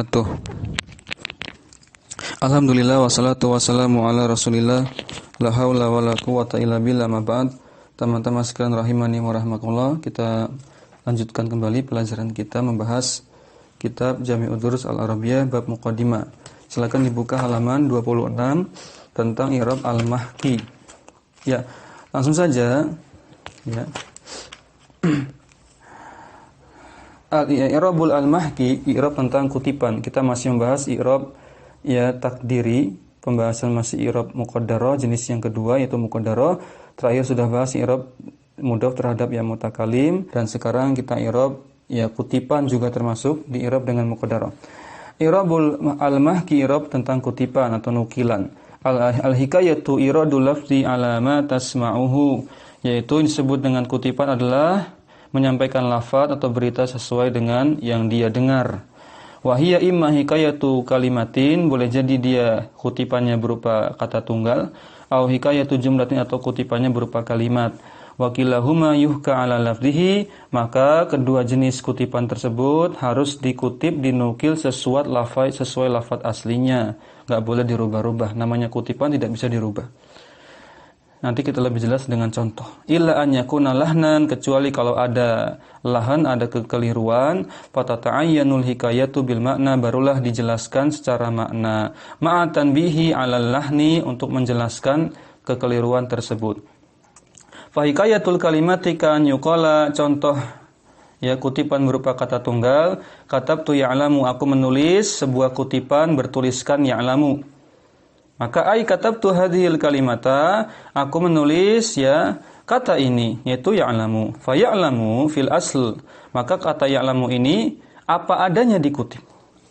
wabarakatuh. Alhamdulillah wassalatu wassalamu ala Rasulillah. La haula wala quwata illa billah, ma ba'd. Teman-teman sekalian rahimani wa rahmakumullah, kita lanjutkan kembali pelajaran kita membahas kitab Jami'ud Durus Al-Arabiyah bab Muqaddimah. Silakan dibuka halaman 26 tentang i'rab al-mahki. Ya, langsung saja ya. I'rabul al-mahki, i'rab tentang kutipan. Kita masih membahas i'rab ya takdiri, pembahasan masih i'rab muqaddarah jenis yang kedua yaitu muqaddarah. Terakhir sudah bahas i'rab mudhaf terhadap ya mutakalim, dan sekarang kita i'rab ya kutipan juga termasuk di i'rab dengan muqaddarah. I'rabul al-mahki, i'rab tentang kutipan atau nukilan. Al-hikayatu iradul lafzi ala ma tasma'uhu, yaitu disebut dengan kutipan adalah menyampaikan lafaz atau berita sesuai dengan yang dia dengar. Wahia imma hikayatu kalimatin, boleh jadi dia kutipannya berupa kata tunggal, atau hikayatu jumlatin, atau kutipannya berupa kalimat. Wakilahuma yuhka ala lafzihi, maka kedua jenis kutipan tersebut harus dikutip, dinukil sesuai lafaz aslinya. Enggak boleh dirubah-rubah. Namanya kutipan tidak bisa dirubah. Nanti kita lebih jelas dengan contoh. Illa an yakuna lahnan, kecuali kalau ada lahan, ada kekeliruan, fatata'ayyanul hikayatu bil makna, barulah dijelaskan secara makna. Ma'atan bihi 'alal lahni, untuk menjelaskan kekeliruan tersebut. Fa hikayatul kalimati kan yuqala, contoh ya kutipan berupa kata tunggal, katabtu ya'lamu, aku menulis sebuah kutipan bertuliskan ya'lamu. Maka ai katabtu hadhil kalimata, aku menulis ya kata ini yaitu ya'lamu. Fa ya'lamu fil asl, maka kata ya'lamu ini apa adanya dikutip.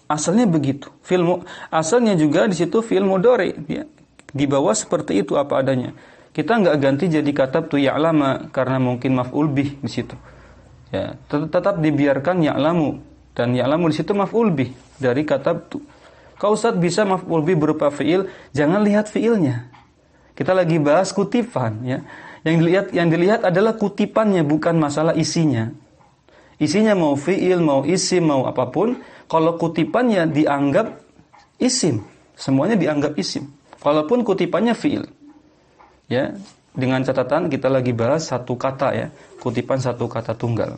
Asalnya begitu. Asalnya juga di situ fi'il mudhari ya. Di bawah seperti itu apa adanya. Kita enggak ganti jadi katabtu ya'lama karena mungkin maf'ul bih di situ. Ya, tetap dibiarkan ya'lamu, dan ya'lamu di situ maf'ul bih dari katabtu. Kau Ustaz bisa maf'ul bih berupa fi'il, jangan lihat fi'ilnya. Kita lagi bahas kutipan ya. Yang dilihat adalah kutipannya, bukan masalah isinya. Isinya mau fi'il, mau isim, mau apapun, kalau kutipannya dianggap isim, semuanya dianggap isim. Walaupun kutipannya fi'il. Ya, dengan catatan kita lagi bahas satu kata ya, kutipan satu kata tunggal.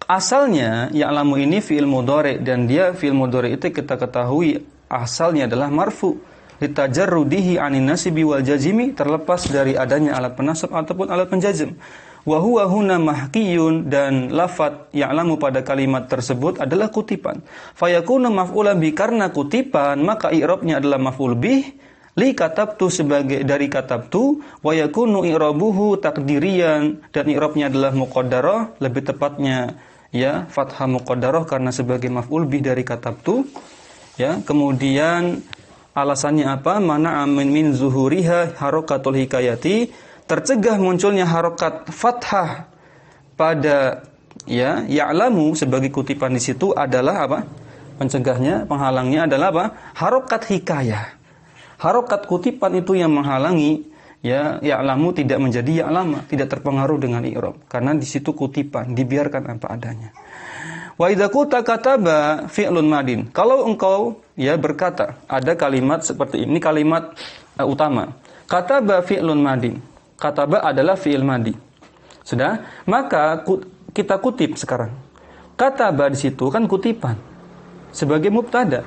Asalnya ya'lamu ini fi'il mudhari, dan dia fi'il mudhari itu kita ketahui asalnya adalah marfu litajarrudihi 'anin nasibi wal jazimi, terlepas dari adanya alat penasab ataupun alat penjazm. Wa huwa huna mahkiyun, dan lafadz ya'lamu pada kalimat tersebut adalah kutipan. Fayakunu maf'ulan bi, karena kutipan maka i'rabnya adalah maf'ul bih li katabtu, sebagai dari katabtu, wa yakunu i'rabuhu takdirian, dan i'rabnya adalah muqaddarah, lebih tepatnya ya fathah muqaddarah karena sebagai maf'ul bih dari katabtu. Ya, kemudian alasannya apa? Mana min zuhuriha harakatul hikayati, tercegah munculnya harokat fathah pada ya ya'lamu sebagai kutipan di situ adalah apa? Pencegahnya, penghalangnya adalah apa? Harokat hikayah. Harokat kutipan itu yang menghalangi ya ya'lamu tidak menjadi ya'lama, tidak terpengaruh dengan i'rab, karena di situ kutipan, dibiarkan apa adanya. Wa idza qulta kataba fi'lun madin. Kalau engkau ya berkata, ada kalimat seperti ini, kalimat utama. Kataba fi'lun madin. Kataba adalah fi'il madi. Sudah? Maka kita kutip sekarang. Kataba di situ kan kutipan sebagai mubtada.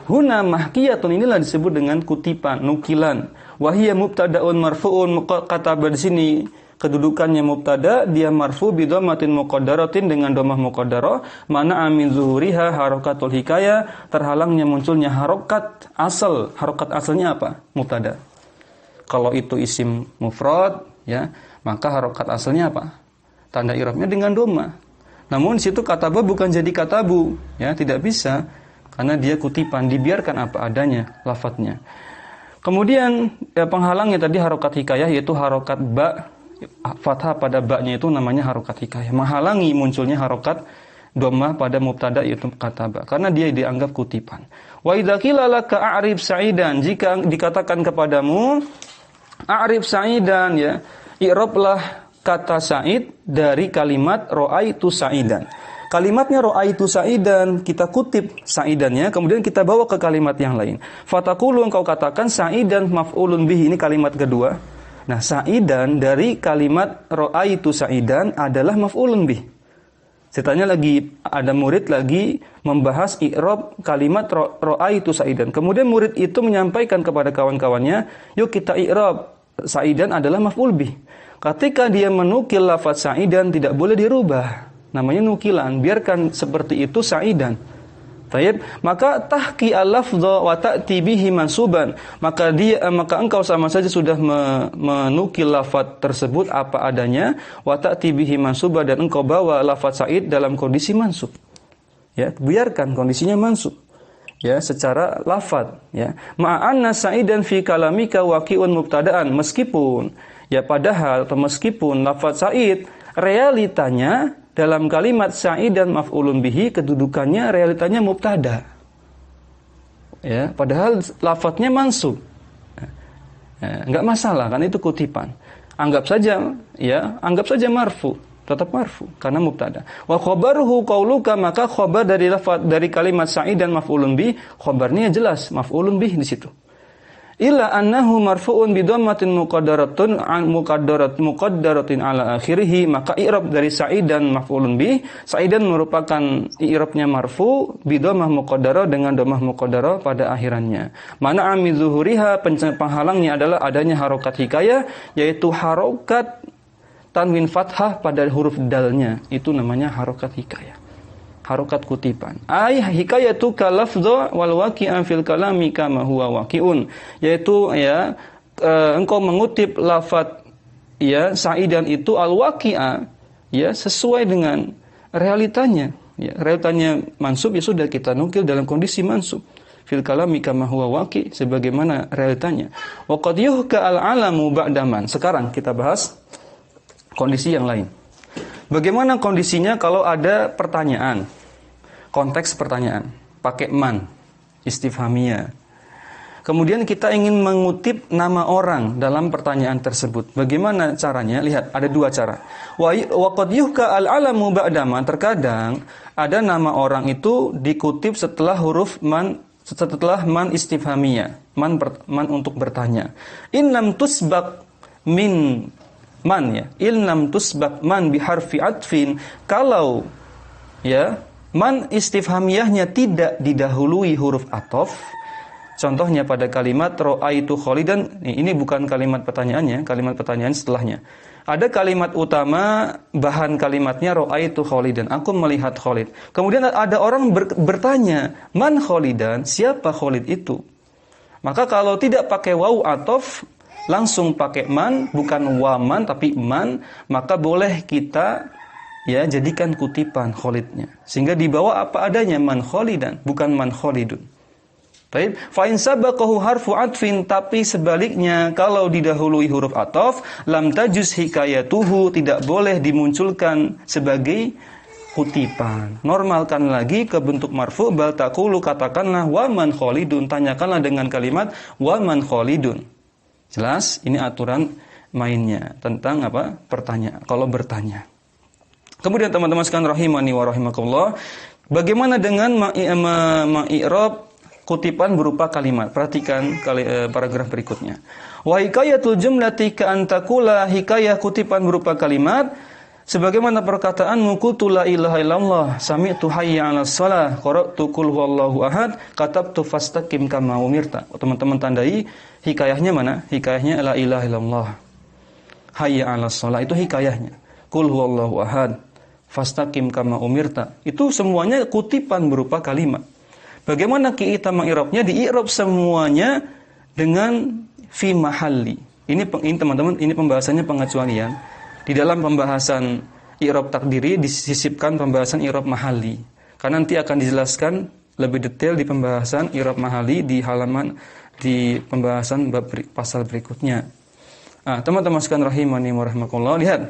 Huna mahkiyatun, inilah disebut dengan kutipan, nukilan. Wa hiya mubtada'un marfu'un, kataba di sini kedudukannya mubtada, dia marfu bi dhammatin muqaddaratin, dengan dhammah muqaddarah, mana amin zuhuriha harakatul hikayah, terhalangnya munculnya harokat asal. Harokat asalnya apa? Mubtada. Kalau itu isim mufrad ya, maka harokat asalnya apa? Tanda i'rabnya dengan dhamma. Namun di situ kataba bukan jadi katabu ya, tidak bisa, karena dia kutipan, dibiarkan apa adanya lafadznya. Kemudian penghalangnya tadi harokat hikayah, yaitu harokat ba, fathah pada ba-nya itu namanya harokat hikayah, menghalangi munculnya harokat dhammah pada mubtada yaitu kataba, karena dia dianggap kutipan. Wa idza qila laka a'rif sa'idan, jika dikatakan kepadamu a'rif sa'idan ya, i'rablah kata Sa'id dari kalimat ra'aitu sa'idan. Kalimatnya ra'aitu sa'idan, kita kutip sa'idannya, kemudian kita bawa ke kalimat yang lain. Fataqulu, engkau katakan sa'idan maf'ulun bihi, ini kalimat kedua. Nah, sa'idan dari kalimat ra'aitu sa'idan adalah maf'ulun bihi. Saya tanya lagi, ada murid lagi membahas i'rab kalimat ra'aitu sa'idan. Kemudian murid itu menyampaikan kepada kawan-kawannya, yuk kita i'rab sa'idan adalah maf'ul bih. Ketika dia menukil lafaz sa'idan tidak boleh dirubah. Namanya nukilan, biarkan seperti itu sa'idan. Taib, maka tahki al-lafdha wa ta'ti bihi mansuban. Maka engkau sama saja sudah menukil lafaz tersebut apa adanya, wa ta'ti bihi mansuban, dan engkau bawa lafaz sa'id dalam kondisi mansub. Ya, biarkan kondisinya mansub. Ya, secara lafaz, ya. Ma'anna sa'idan fi kalamika waqi'un mubtada'an, meskipun lafaz sa'id realitanya dalam kalimat sa'id dan maf'ulun bihi kedudukannya realitanya mubtada. Ya, padahal lafadznya mansub. Ya, enggak masalah kan itu kutipan. Anggap saja marfu, tetap marfu karena mubtada. Wa khabaruhu qauluka, maka khabar dari kalimat sa'id dan maf'ulun bihi, khabarnya jelas maf'ulun bihi di situ. Illa annahu marfu'un bi dhammatin muqaddaratin ala akhirih, maka i'rab dari sa'id dan maf'ulun bih, sa'idan merupakan i'rabnya marfu bi dhammah muqaddarah dengan dhammah muqaddarah pada akhirannya. Mana ami zuhuriha, penghalangnya adalah adanya harokat hikayah, yaitu harokat tanwin fathah pada huruf dalnya, itu namanya harokat hikayah. Harokat kutipan. Hikayatu kalafdha wal waqi'an fil kalami kama huwa waqi'un. Yaitu engkau mengutip lafaz sa'idan itu al-waqi'a sesuai dengan realitanya. Realitanya mansub sudah kita nukil dalam kondisi mansub. Fil kalami kama huwa waqi', sebagaimana realitanya. Wa qad yuhka al-alamu ba'da man. Sekarang kita bahas kondisi yang lain. Bagaimana kondisinya kalau ada pertanyaan? Konteks pertanyaan, pakai man, istifhamiyah. Kemudian kita ingin mengutip nama orang dalam pertanyaan tersebut. Bagaimana caranya? Lihat, ada dua cara. Wa qad yuhka al-alamu ba'da man. Terkadang ada nama orang itu dikutip setelah huruf man, setelah man istifhamiyah. Man untuk bertanya. In lam tusbaq min man, ilnam tusbaq man biharfi atfin, kalau man istifhamiyahnya tidak didahului huruf ataf, contohnya pada kalimat ra'aitu Khalidan, ini bukan kalimat pertanyaannya, kalimat pertanyaan setelahnya. Ada kalimat utama, bahan kalimatnya ra'aitu Khalidan, aku melihat Khalid. Kemudian ada orang bertanya, man Khalidan, siapa Khalid itu? Maka kalau tidak pakai waw ataf, langsung pakai man, bukan waman tapi man, maka boleh kita jadikan kutipan Khalidnya, sehingga dibawa apa adanya, man Khalidan, bukan man Khalidun. Baik, fa in sabaqahu harfu atfin, tapi sebaliknya kalau didahului huruf ataf, lam tajuz hikayatuhu, tidak boleh dimunculkan sebagai kutipan. Normalkan lagi ke bentuk marfu, bal taqulu, katakanlah wa man Khalidun, tanyakanlah dengan kalimat wa man Khalidun. Jelas, ini aturan mainnya tentang apa? Pertanyaan. Kalau bertanya. Kemudian teman-teman sekalian rahimani wa rahimakumullah, bagaimana dengan meng'irab kutipan berupa kalimat? Perhatikan paragraf berikutnya. Wa hikayatul jumlati ka antakula, hikayah kutipan berupa kalimat sebagaimana perkataanmu qultu la ilaha illallah, sami'tu hayya 'alas shalah, qara'tu qul huwallahu ahad, katabtu fastaqim kama umirta. Teman-teman tandai hikayahnya mana? Hikayahnya la ilaha illallah, hayya 'alas shalah, itu hikayahnya. Qul huwallahu ahad, fastaqim kama umirta. Itu semuanya kutipan berupa kalimat. Bagaimana kita meng'irabnya? Di'irab semuanya dengan fi mahalli. Ini teman-teman, ini pembahasannya pengecualian. Di dalam pembahasan i'rab takdiri disisipkan pembahasan i'rab mahalli. Karena nanti akan dijelaskan lebih detail di pembahasan i'rab mahalli di pembahasan pasal berikutnya. Teman-teman sekalian rahimani wa rahimakumullah, lihat.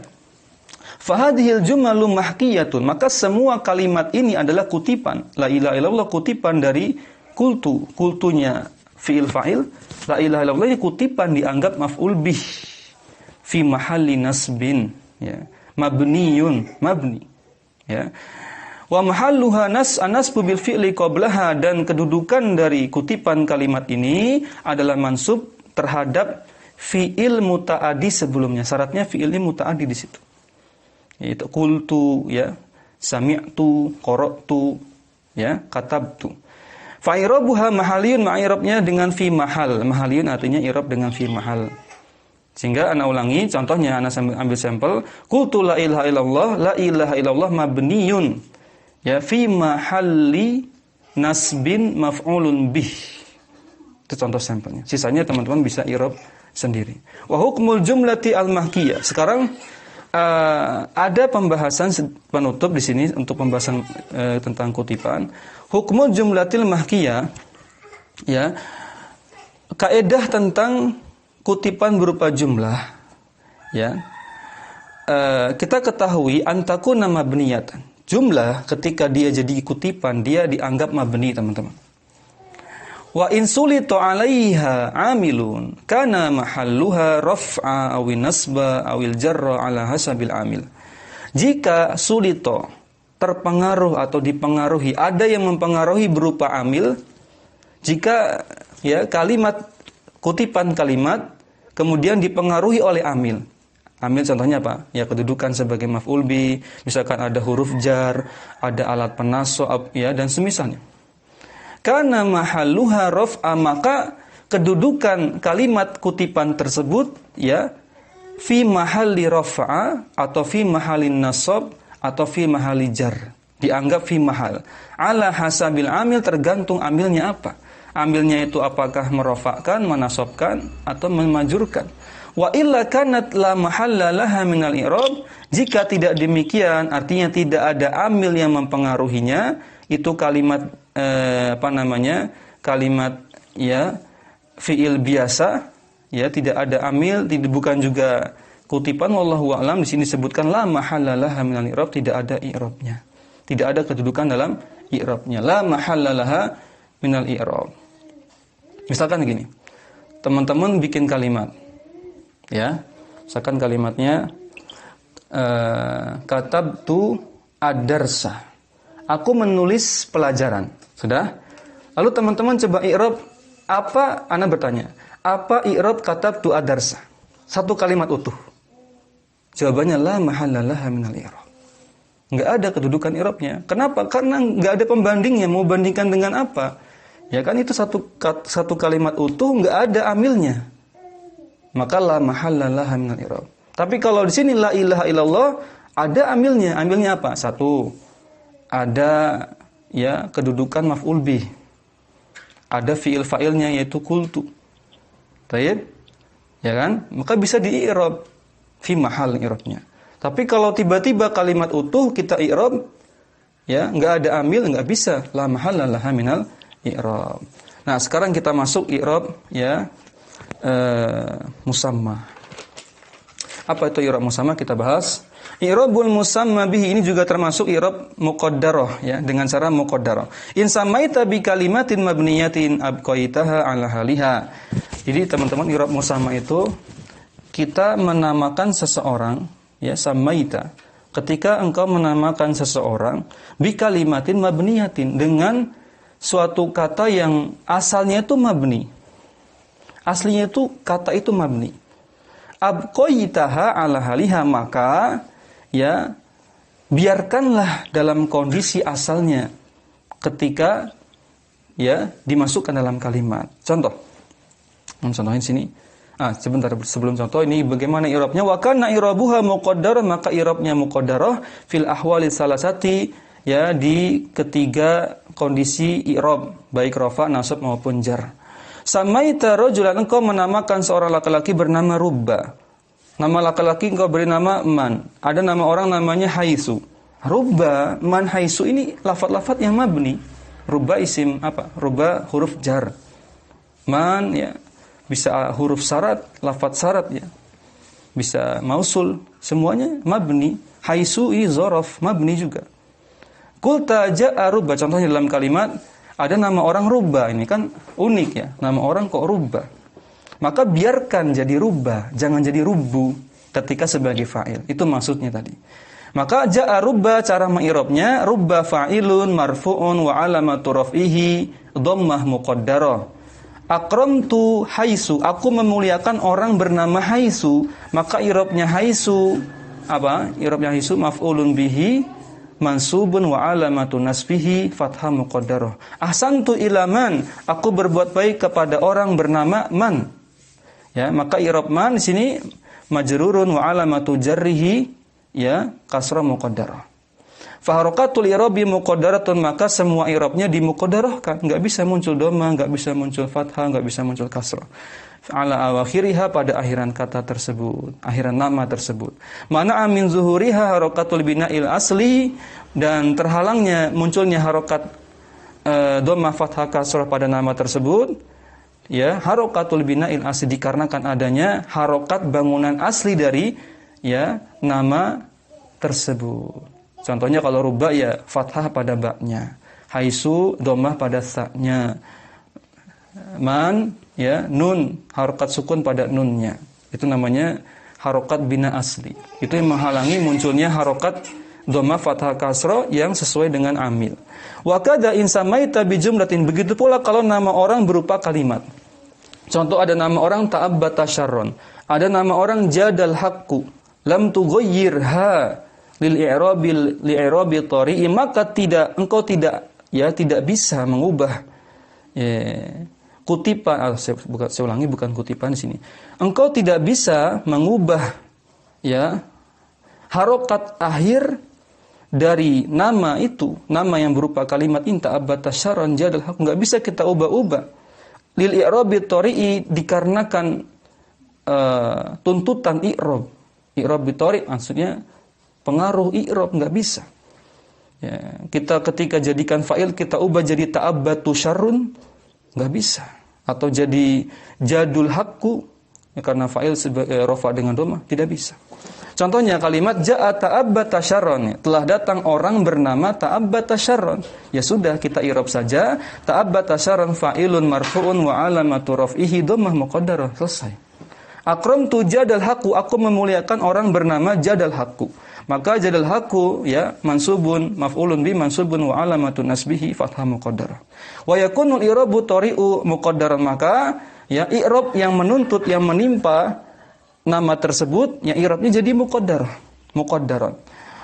Fahadhil jumalu mahkiyatun, maka semua kalimat ini adalah kutipan. La ilaha illallah kutipan dari kultunya fi'il fa'il. La ilaha illallah ini kutipan dianggap maf'ul bih fi mahalli nasbin, mabniyun, mabni, Wa mahalluha nasbu bil fi'li qablaha, dan kedudukan dari kutipan kalimat ini adalah mansub terhadap fi'il muta'addi sebelumnya. Syaratnya fi'ilnya muta'addi di situ. Yaitu qultu, ya, sami'tu, qara'tu, ya, katabtu. Fa i'rabuha mahaliyun, ma'irabnya dengan fi mahal. Mahaliyun artinya i'rab dengan fi mahal. Sehingga ana ulangi contohnya, ana ambil sampel, qultu la ilaha illallah, la ilaha illallah mabniyun, ya, fi mahalli nasbin maf'ulun bih. Itu contoh sampelnya. Sisanya teman-teman bisa i'rab sendiri. Wa hukmul jumlati al-mahkiyah. Sekarang ada pembahasan penutup di sini untuk pembahasan tentang kutipan. Hukmul jumlatil mahkiyah, ya, kaidah tentang kutipan berupa jumlah, ya. Kita ketahui antakuna mabniyatan. Jumlah ketika dia jadi kutipan dia dianggap mabni, teman-teman. Wa in sulita 'alaiha 'amilun kana mahalluha raf'a awin nasba awil jarra 'ala hasabil 'amil. Jika sulito terpengaruh atau dipengaruhi, ada yang mempengaruhi berupa amil, jika, ya, kalimat kutipan kalimat kemudian dipengaruhi oleh amil. Amil contohnya apa? Ya, kedudukan sebagai maf'ul bi, misalkan ada huruf jar, ada alat penasab, ya, dan semisalnya. Karena mahalluha raf'a, maka kedudukan kalimat kutipan tersebut, ya, fi mahalli raf'a atau fi mahalin nasab atau fi mahalli jar, dianggap fi mahal. Ala hasabil amil, tergantung amilnya apa. Amilnya itu apakah merofakkan, menasabkan atau memajurkan. Wa illa kanat la mahalla laha minal i'rab. Jika tidak demikian, artinya tidak ada amil yang mempengaruhinya, itu kalimat kalimat, ya, fi'il biasa, ya, tidak ada amil, bukan juga kutipan. Wallahu a'lam. Di sini disebutkan la mahalla laha minal i'rab, tidak ada i'rabnya. Tidak ada kedudukan dalam i'rabnya. La mahalla laha minal i'rab. Misalkan gini. Teman-teman bikin kalimat, ya. Misalkan kalimatnya katabtu ad-darsa. Aku menulis pelajaran. Sudah? Lalu teman-teman coba i'rab apa? Ana bertanya, apa i'rab katabtu ad-darsa? Satu kalimat utuh. Jawabannya la mahalla laha minal i'rab. Enggak ada kedudukan i'rabnya. Kenapa? Karena enggak ada pembandingnya. Mau bandingkan dengan apa? Ya kan, itu satu kalimat utuh, enggak ada amilnya. Maka la mahalla laha minal i'rab. Tapi kalau di sini la ilaha illallah ada amilnya. Amilnya apa? Satu, ada, ya, kedudukan maf'ul bih. Ada fi'il fa'ilnya yaitu qultu. Baik? Ya kan? Maka bisa di-i'rab fi mahal i'rabnya. Tapi kalau tiba-tiba kalimat utuh kita i'rab, ya, enggak ada amil, enggak bisa. La mahalla laha minal i'rab. Nah, sekarang kita masuk i'rab, ya, musamma. Apa itu i'rab musamma? Kita bahas. I'rabul musamma bihi ini juga termasuk i'rab muqaddarah, ya, dengan cara muqaddarah. In samaita bi kalimatin mabniyatin abqaitaha 'ala haliha. Jadi teman-teman, i'rab musamma itu kita menamakan seseorang, ya, samaita. Ketika engkau menamakan seseorang bi kalimatin mabniyatin, dengan suatu kata yang asalnya itu mabni. Aslinya itu kata itu mabni. Abqaitaha 'ala haliha, maka, ya, biarkanlah dalam kondisi asalnya ketika, ya, dimasukkan dalam kalimat. Contoh. Contohin sini. Sebentar sebelum contoh ini bagaimana i'rabnya. Wa kana i'rabuha muqaddarah, maka i'rabnya muqaddarah fil ahwali salasati, ya, di ketiga kondisi i'rab, baik rafa, nasab maupun jar. Samaita rajulan, engkau menamakan seorang laki-laki bernama Rubba. Nama laki-laki engkau beri nama Man. Ada nama orang namanya Haisu. Rubba, Man, Haisu ini lafaz-lafaz yang mabni. Rubba isim apa? Rubba huruf jar. Man, ya, bisa huruf syarat, lafaz syarat, ya. Bisa mausul, semuanya mabni. Haisu ini dzaraf, mabni juga. Qulta ja'a Rubba, contohnya dalam kalimat ada nama orang Rubba, ini kan unik, ya. Nama orang kok Rubba. Maka biarkan jadi Rubba, jangan jadi Rubbu ketika sebagai fa'il. Itu maksudnya tadi. Maka ja'a rubba, cara mengirobnya, rubba fa'ilun marfu'un wa alamatu raf'ihi dhammah muqaddarah. Akramtu haisu, aku memuliakan orang bernama Haisu, maka irobnya Haisu apa? Irobnya Haisu maf'ulun bihi mansubun wa alamatu nasbihi fathah muqaddarah. Ahsantu ila man, aku berbuat baik kepada orang bernama Man. Ya, maka irob man di sini majrurun wa alamatu jarrihi ya kasrah muqaddarah. Fa harakatul i'rabi muqaddaratun, maka semua i'rabnya dimuqaddarahkan, enggak bisa muncul dhamma, enggak bisa muncul fathah, enggak bisa muncul kasrah. Ala awakhiriha, pada akhiran kata tersebut, akhiran nama tersebut. Mana'a min zuhuriha harakatul bina'il asli, dan terhalangnya munculnya harakat dhamma fathah kasrah pada nama tersebut. Ya, harakatul bina'il asli dikarenakan adanya harakat bangunan asli dari ya nama tersebut. Contohnya kalau rubba ya fathah pada ba-nya, haisu dhammah pada sa-nya, man ya nun harakat sukun pada nunnya. Itu namanya harakat bina asli. Itu yang menghalangi munculnya harakat dhammah fathah kasra yang sesuai dengan amil. Wa kadza in samaita bi jumlatin, begitu pula kalau nama orang berupa kalimat. Contoh, ada nama orang ta'abbata syarron, ada nama orang jadal haqqu, lam tughayyirha lil i'rabi tari'i, maka engkau tidak bisa mengubah kutipan. Saya ulangi, bukan kutipan di sini. Engkau tidak bisa mengubah ya harokat akhir dari nama itu, nama yang berupa kalimat inta abata syaron jadal hak, enggak bisa kita ubah-ubah. Lil i'rabi tari'i, dikarenakan tuntutan i'rab bitari, maksudnya pengaruh i'rab, enggak bisa. Ya, kita ketika jadikan fa'il kita ubah jadi ta'abbatu syarrun, enggak bisa. Atau jadi jadul haqqu, ya, karena fa'il rafa dengan dhamma, tidak bisa. Contohnya kalimat ja'a ta'abbata syarrun, telah datang orang bernama ta'abbata syarrun. Ya sudah, kita i'rab saja ta'abbata syarrun fa'ilun marfu'un wa alamatu raf'ihi dhammah muqaddarah, selesai. Akramtu jadal haqqu, aku memuliakan orang bernama jadal haqqu. Maka jadal haqqu ya mansubun maf'ulun bi mansubun wa alamatun nasbihi fathah muqaddarah. Wa yakunul i'rabu tari'u muqaddaran, maka ya i'rab yang menuntut, yang menimpa nama tersebut, ya i'rabnya jadi muqaddaran.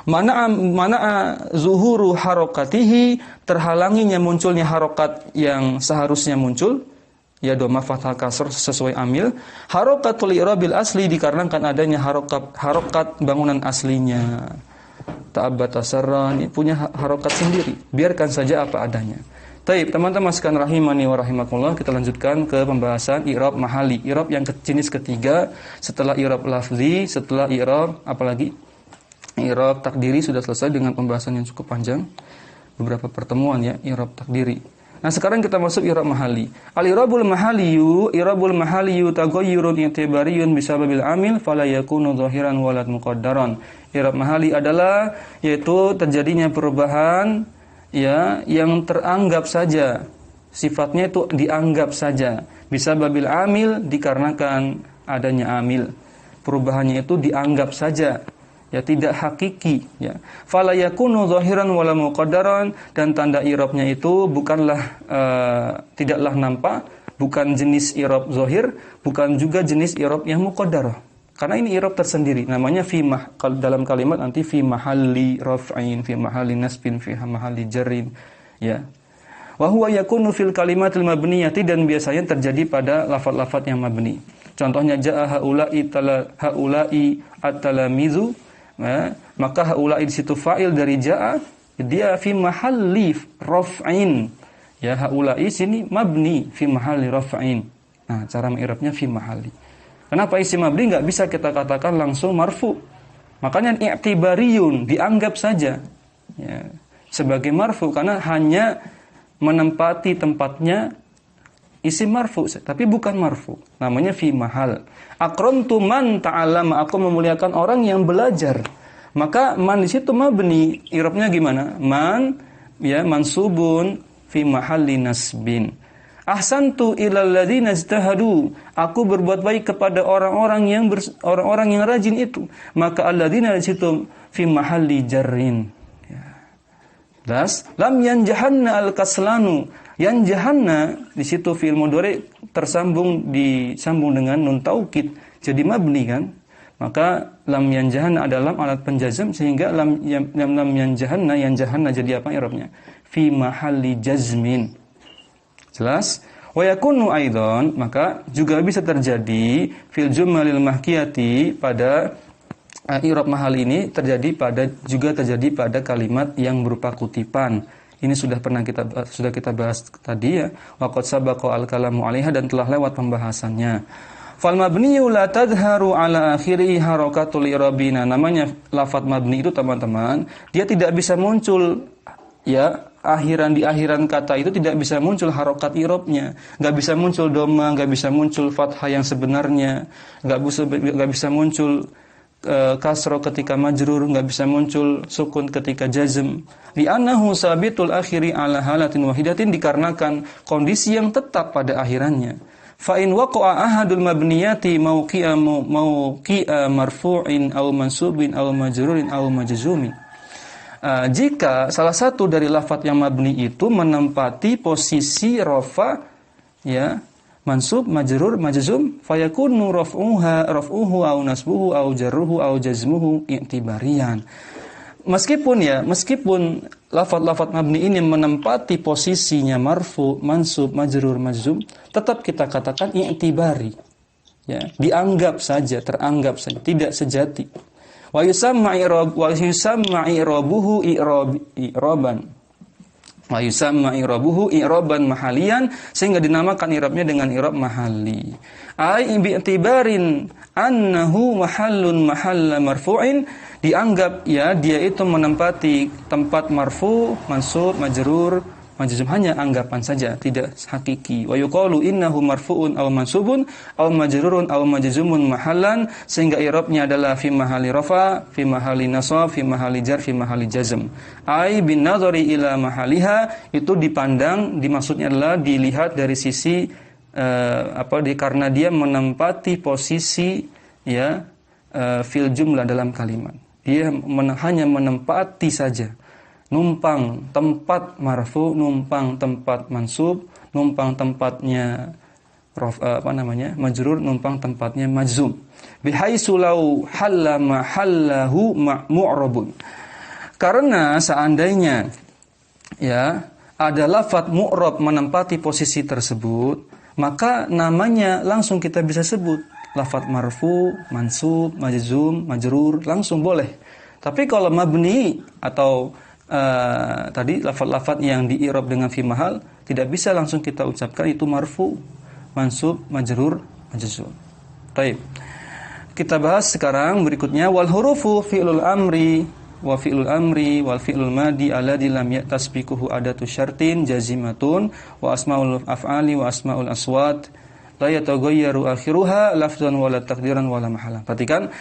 Mana zuhuru harakatihi, terhalanginya munculnya harokat yang seharusnya muncul, ya dhamma fathah kasr sesuai amil. Harakatul i'rabil asli, dikarenakan adanya harokat bangunan aslinya. Ta'abbata syarran punya harokat sendiri, biarkan saja apa adanya. Taib, teman-teman sekalian rahimani wa rahimakumullah, kita lanjutkan ke pembahasan i'rab mahali, i'rab yang jenis ketiga setelah i'rab lafzi, setelah i'rab apalagi? I'rab takdiri sudah selesai dengan pembahasan yang cukup panjang, beberapa pertemuan ya i'rab takdiri. Nah, sekarang kita masuk i'rab mahali. Al-i'rabul mahaliyu taghayyurun i'tibariyun bisababil amil fala yakunu dhahiran walad muqaddaran. I'rab mahali adalah yaitu terjadinya perubahan ya yang teranggap saja, sifatnya itu dianggap saja, bisababil amil, dikarenakan adanya amil. Perubahannya itu dianggap saja, ya tidak hakiki, ya. Fala yakunu dhahiran wala muqaddaran, dan tanda i'rabnya itu bukanlah tidaklah nampak, bukan jenis i'rab zahir, bukan juga jenis i'rab yang muqaddarah. Karena ini i'rab tersendiri, namanya dalam kalimat nanti fi mahalli raf'in, fi mahalli nasbin, fi mahalli jarrin, ya. Wa huwa yakunu fil kalimatil mabniyati, dan biasanya terjadi pada lafaz-lafaz yang mabni. Contohnya jaa haula'i at-talamizu, ya, maka haula'i di situ fa'il dari jaa, dia fi mahalli raf'in. Ya, haula'i sini mabni fi mahalli raf'in. Nah, cara mengirabnya fi mahalli. Kenapa isim mabni enggak bisa kita katakan langsung marfu? Makanya i'tibariyun, dianggap saja ya sebagai marfu, karena hanya menempati tempatnya isim marfu, tapi bukan marfu. Namanya fi mahal. Akramtu man ta'allama, aku memuliakan orang yang belajar. Maka man di situ mabni, i'rabnya gimana? Man ya mansubun fi mahalli nasbin. Ahsantu ilal ladzina ijtahadu. Aku berbuat baik kepada orang-orang yang rajin itu. Maka alladzina di situ fi mahalli jarrin. Ya. Das lam yanjahanna al-kaslanu. Yanjahanna di situ fi'il mudhari disambung dengan nun taukid. Jadi mabni kan? Maka lam yanjahanna adalah alat penjazm sehingga lam yanjahanna jadi apa i'rabnya? Fi mahalli jazmin. Jelas? Wa yakunu aidan, maka juga bisa terjadi fil jumalil mahkiyati pada i'rab mahal ini juga terjadi pada kalimat yang berupa kutipan. Ini sudah kita bahas tadi ya. Wa qad sabaqa al-kalamu 'alaiha dan telah lewat pembahasannya. Fal mabniyu la tadharu ala akhirih harakatul i'rabina. Namanya lafaz mabni itu teman-teman, dia tidak bisa muncul ya di akhiran kata itu tidak bisa muncul harokat i'rabnya, enggak bisa muncul dhamma, enggak bisa muncul fathah yang sebenarnya, enggak bisa muncul kasrah ketika majrur, enggak bisa muncul sukun ketika jazm. Li'annahu sabitul akhiri ala halatin wahidatin, dikarenakan kondisi yang tetap pada akhirannya. Fa in waqa'a ahadul mabniyati mauqi'a marfu'in aw mansubin aw majrurin aw majzumin. Jika salah satu dari lafaz yang mabni itu menempati posisi rafa ya, mansub, majrur, majzum, fayakunu raf'uhu aw nasbuhu aw jarruhu aw jazmuhu i'tibariyan. Meskipun lafaz mabni ini menempati posisinya marfu, mansub, majrur, majzum, tetap kita katakan i'tibari. Ya, dianggap saja, teranggap saja, tidak sejati. Wa yusamma i'rabuhu i'raban. Wa yusamma i'rabuhu i'raban mahaliyan, sehingga dinamakan i'rabnya dengan i'rab mahali. Ai bi'tibarin annahu mahalla marfu'in, dianggap ya dia itu menempati tempat marfu, mansub, majrur, majzum, hanya anggapan saja, tidak hakiki. Wa yuqalu innahu marfu'un aw mansubun aw majrurun aw majzumun mahallan, sehingga i'rabnya adalah fi mahalli rafa, fi mahalli nasab, fi mahalli jar, fi mahalli jazm. Ai bin nadhari ila mahaliha, itu dipandang, dimaksudnya adalah dilihat dari sisi karena dia menempati posisi ya fil jumlah dalam kalimat. Dia hanya menempati saja. Numpang tempat marfu, numpang tempat mansub, numpang tempatnya majrur, numpang tempatnya majzum. Bihaitsu law halla mahallahu mu'rabun. Karena seandainya ya ada lafaz mu'rab menempati posisi tersebut, maka namanya langsung kita bisa sebut lafaz marfu, mansub, majzum, majrur, langsung boleh. Tapi kalau mabni atau tadi lafaz-lafaz yang di-i'rab dengan fi mahal, tidak bisa langsung kita ucapkan itu marfu, mansub, majrur, majzum. Baik. Kita bahas sekarang berikutnya wal hurufu fi'lul amri wa fi'lul amri wal fi'lul madi alladzi lam yatasbiquhu adatu syartin jazimatun wa asmaul af'ali wa asmaul aswat la yataghayyaru akhiruha lafzan wala taqdiran wala mahalan. Perhatikan,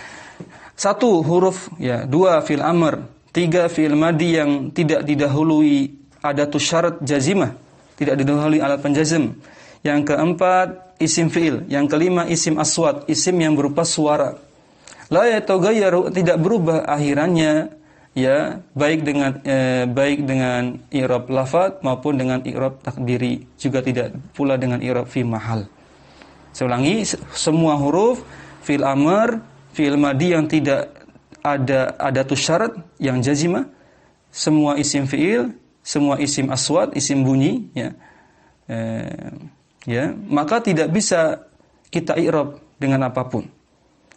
1 huruf ya, 2 fi'il amr, 3 fi'il madi yang tidak didahului adatu syarat jazimah, tidak didahului alat penjazm. Yang keempat isim fi'il, yang kelima isim aswat, isim yang berupa suara. La yataghayyaru, tidak berubah akhirannya ya, baik dengan i'rab lafaz maupun dengan i'rab takdiri, juga tidak pula dengan i'rab fi mahal. Saya ulangi, semua huruf fi'il amr, fi'il madi yang tidak ada adatus syarat yang jazimah, semua isim fi'il, semua isim aswat, isim bunyi ya, maka tidak bisa kita i'rab dengan apapun.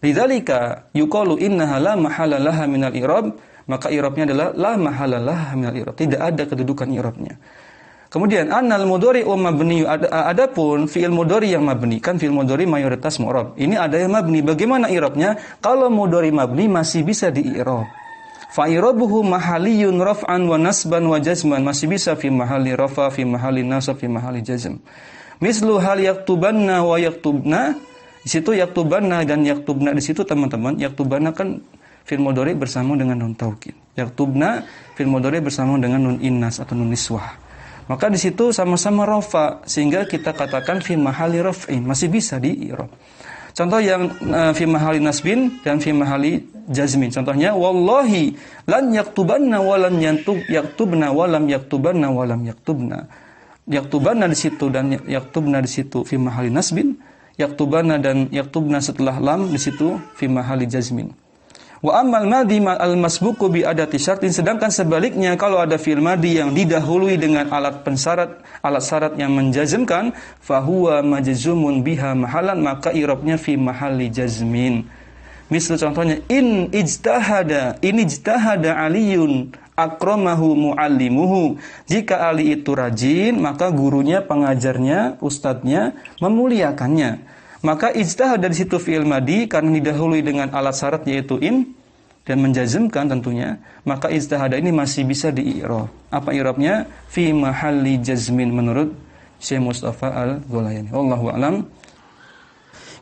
Lidzalika yuqalu innaha la mahala laha minal i'rab, maka i'rabnya adalah la mahala laha minal i'rab, tidak ada kedudukan i'rabnya. Kemudian annal mudhari wa mabni, adapun fi'il mudhari yang mabni, kan fi'il mudhari mayoritas mu'rab. Ini ada yang mabni. Bagaimana i'rabnya? Kalau mudhari mabni masih bisa di-i'rab. Fa i'rabuhu mahaliyun raf'an wa nasban wa jazman, masih bisa fi mahalli rafa, fi mahalli nasab, fi mahalli jazm. Mislu hal yaktubanna wa yaktubna. Di situ yaktubanna dan yaktubna, di situ teman-teman, yaktubanna kan fi'il mudhari bersama dengan nun taukid. Yaktubna fi'il mudhari bersama dengan nun innas atau nun niswah. Maka di situ sama-sama rafa, sehingga kita katakan fi mahalli raf'in, masih bisa di i'rab. Contoh yang fi mahalli nasbin dan fi mahalli jazmin. Contohnya wallahi lan yaktubanna wa lan yaktubna wa lam yaktubanna wa lam yaktubna. Yaktubanna di situ dan yaktubna di situ fi mahalli nasbin, yaktubanna dan yaktubna setelah lam di situ fi mahalli jazmin. Wa ammal madhi al masbuqu bi adati syartin, sedangkan sebaliknya kalau ada fi'il madhi yang didahului dengan alat syarat yang menjazmkan, fahuwa majzumun biha mahalan, maka i'rabnya fi mahalli jazmin. Misal contohnya in ijtahada aliyun akramahu muallimuhu. Jika Ali itu rajin, maka gurunya, pengajarnya, ustadznya memuliakannya. Maka ijtihad dari situ fi'il madhi karena didahului dengan alat syarat yaitu in dan menjazmkan tentunya, maka ijtihad ini masih bisa di-i'rab. Apa i'rabnya? Fi mahalli jazmin menurut Syekh Mustafa Al-Ghulayani. Wallahu a'lam.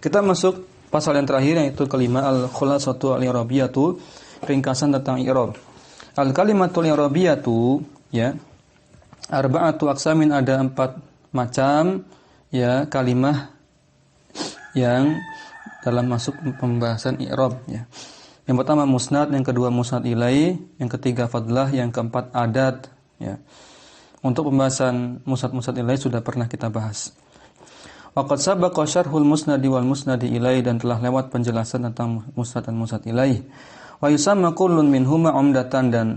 Kita masuk pasal yang terakhir yaitu kelima, al-khulasatu al-i'rabiyatu, ringkasan tentang i'rab. Al-kalimatul i'rabiyatu ya, arba'atu aqsamin, ada 4 macam ya kalimah yang dalam masuk pembahasan i'rab ya. Yang pertama musnad, yang kedua musnad ilaih, yang ketiga fadlah, yang keempat adat ya. Untuk pembahasan musnad ilaih sudah pernah kita bahas. Waqad sabaqa syarhul musnadi wal musnadi ilaih, dan telah lewat penjelasan tentang musnad dan musnad ilaih. Wa yusamma kullun minhuma umdatan, dan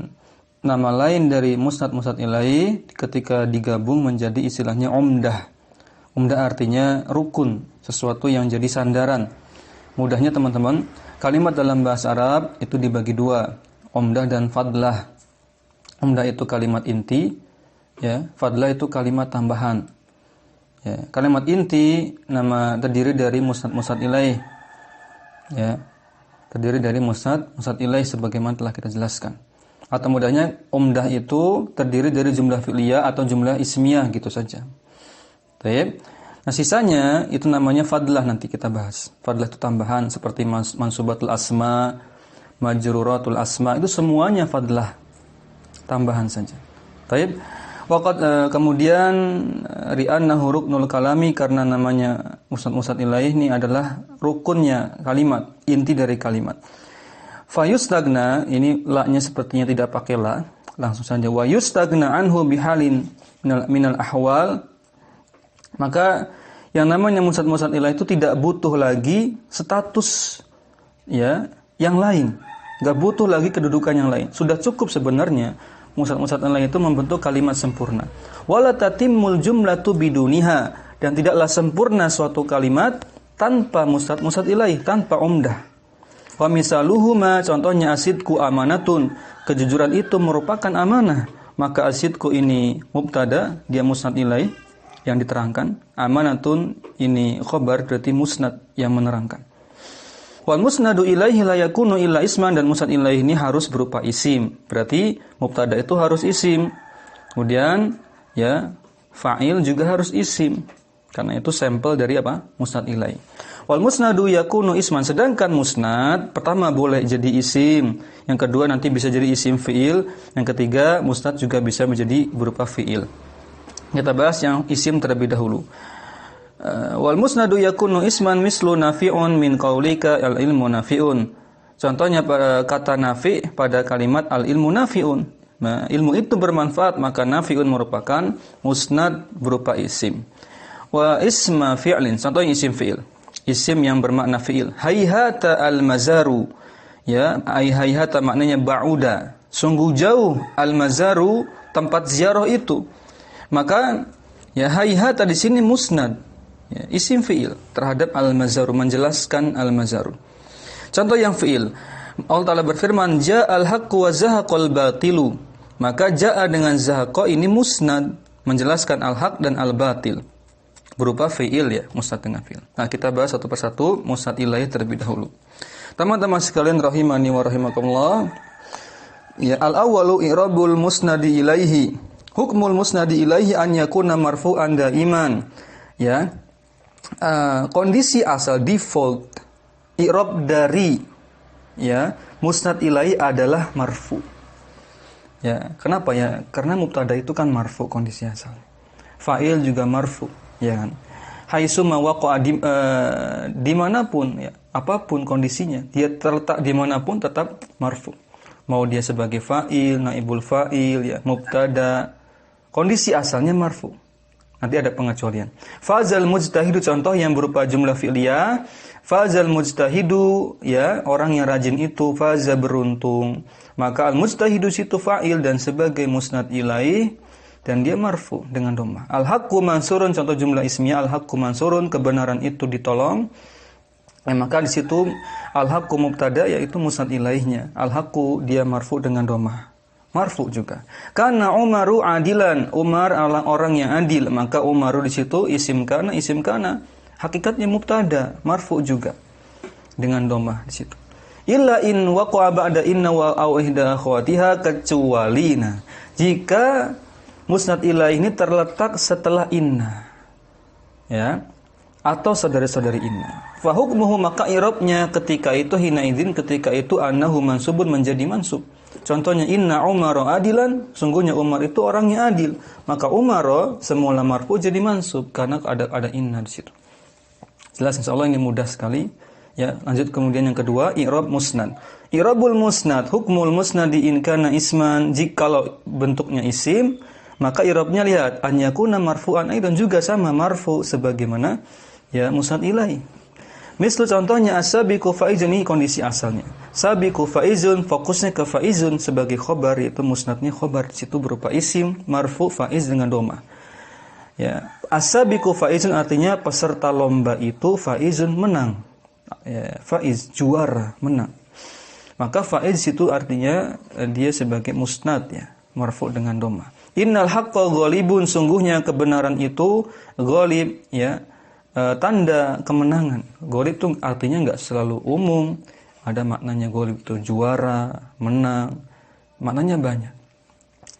nama lain dari musnad ilaih ketika digabung menjadi istilahnya umdah. Umdah artinya rukun, sesuatu yang jadi sandaran. Mudahnya teman-teman, kalimat dalam bahasa Arab itu dibagi 2, umdah dan fadlah. Umdah itu kalimat inti, ya. Fadlah itu kalimat tambahan. Ya, kalimat inti nama terdiri dari musnad ilaih. Ya. Terdiri dari musnad ilaih sebagaimana telah kita jelaskan. Atau mudahnya umdah itu terdiri dari jumlah fi'liyah atau jumlah ismiyah gitu saja. Baik. Nah, sisanya itu namanya fadlah, nanti kita bahas. Fadlah itu tambahan seperti mansubatul asma, majruratul asma, itu semuanya fadlah. Tambahan saja. Baik. Kemudian ri'annahu ruknul kalami, karena namanya musnad ilaih ini adalah rukunnya kalimat, inti dari kalimat. Fayustagna, ini la-nya sepertinya tidak pakai la, langsung saja wa yustagna anhu bihalin minal ahwal. Maka yang namanya musnad ilaih itu tidak butuh lagi status ya yang lain, enggak butuh lagi kedudukan yang lain. Sudah cukup sebenarnya musnad ilaih itu membentuk kalimat sempurna. Wala tatimmul jumlatu biduniha, dan tidaklah sempurna suatu kalimat tanpa musnad ilaih, tanpa umdah. Wa misaluhuma, contohnya asidku amanatun, kejujuran itu merupakan amanah. Maka asidku ini mubtada, dia musnad ilaih yang diterangkan. Amanatun ini khobar, berarti musnad yang menerangkan. Wal musnadu ilaihi la yakunu illa isman, dan musnad ilaih ini harus berupa isim. Berarti mubtada itu harus isim. Kemudian ya fa'il juga harus isim. Karena itu sampel dari apa? Musnad ilaih. Wal musnadu yakunu isman, sedangkan musnad pertama boleh jadi isim, yang kedua nanti bisa jadi isim fi'il, yang ketiga musnad juga bisa menjadi berupa fi'il. Kita bahas yang isim terlebih dahulu. Wal musnadu yakunu isman mislu nafi'un min qaulika al ilmu nafi'un. Contohnya pada kata nafi' pada kalimat al ilmu nafi'un. Nah, ilmu itu bermanfaat, maka nafi'un merupakan musnad berupa isim. Wa isma fi'lin, contohnya isim fi'il. Isim yang bermakna fi'il. Hayhata al mazaru. Ya, hayhata maknanya ba'uda. Sungguh jauh al mazaru, tempat ziarah itu. Maka ya hayhata di sini musnad, ya, isim fi'il terhadap al-mazaru, menjelaskan al-mazaru. Contoh yang fi'il, Allah Ta'ala berfirman ja'al haqqu wa zahaqal batilu. Maka ja'a dengan zahaqa ini musnad, menjelaskan al-haq dan al-batil, berupa fi'il ya, musnad dengan fi'il. Nah, kita bahas satu persatu musnad ilaih terlebih dahulu. Teman-teman sekalian rahimani wa rahimakumullah. Ya, al-awwalu i'rabul musnadi ilaihi. Hukmul musnadi ilaihi an yakuna marfu'an daiman. Ya. Kondisi asal default i'rab dari ya musnad ilaihi adalah marfu. Ya, kenapa ya? Karena mubtada itu kan marfu kondisi asal. Fa'il juga marfu, ya kan? Haitsu ma waqa'a dimanapun ya, apapun kondisinya, dia terletak dimanapun tetap marfu. Mau dia sebagai fa'il, naibul fa'il, ya, mubtada, kondisi asalnya marfu. Nanti ada pengecualian. Fazal mujtahidu, contoh yang berupa jumlah fi'liyah. Fazal mujtahidu, ya, orang yang rajin itu, faza beruntung. Maka al mujtahidu situ fa'il dan sebagai musnad ilaih, dan dia marfu dengan dhammah. Al-haqqu mansurun, contoh jumlah ismiyah, al-haqqu mansurun, kebenaran itu ditolong. Maka di situ al-haqqu mubtada, yaitu musnad ilaihnya. Al-haqqu dia marfu dengan dhammah. Marfu juga. Karena Umaru adilan, Umar adalah orang yang adil, maka Umaru di situ isim kana, hakikatnya mubtada, marfu juga dengan dhammah di situ. Illa in waqa'a ba'da inna wa aw ihda akhwatiha, kecuali jika musnad ilaih ini terletak setelah inna, ya, atau saudari-saudari inna. Fa hukmuhu, maka i'rabnya ketika itu hina idzin, ketika itu annahu mansubun, menjadi mansub. Contohnya inna Umar adilan, sungguhnya Umar itu orangnya adil. Maka Umar semula marfu jadi mansub karena ada inna di situ. Jelas, insyaallah ini mudah sekali. Ya, lanjut kemudian yang kedua, i'rab musnad. I'rabul musnad, hukmul musnadi in kana isman, jikalau bentuknya isim, maka i'rabnya lihat an yakuna marfu'an aidan, juga sama marfu sebagaimana ya musnad ilahi. Misal contohnya as-sabiqu faizun, ini kondisi asalnya. Sabiqu faizun, fokusnya ke faizun sebagai khobar, yaitu musnadnya khobar, di situ berupa isim marfu faiz dengan dhammah. Ya, as-sabiqu faizun artinya peserta lomba itu faizun, menang. Ya, faiz juara, menang. Maka faiz itu artinya dia sebagai musnad, ya, marfu dengan dhammah. Innal haqqa ghalibun, sungguhnya kebenaran itu ghalib, ya, tanda kemenangan. Ghalib itu artinya enggak selalu umum, ada maknanya ghalib itu juara, menang, maknanya banyak.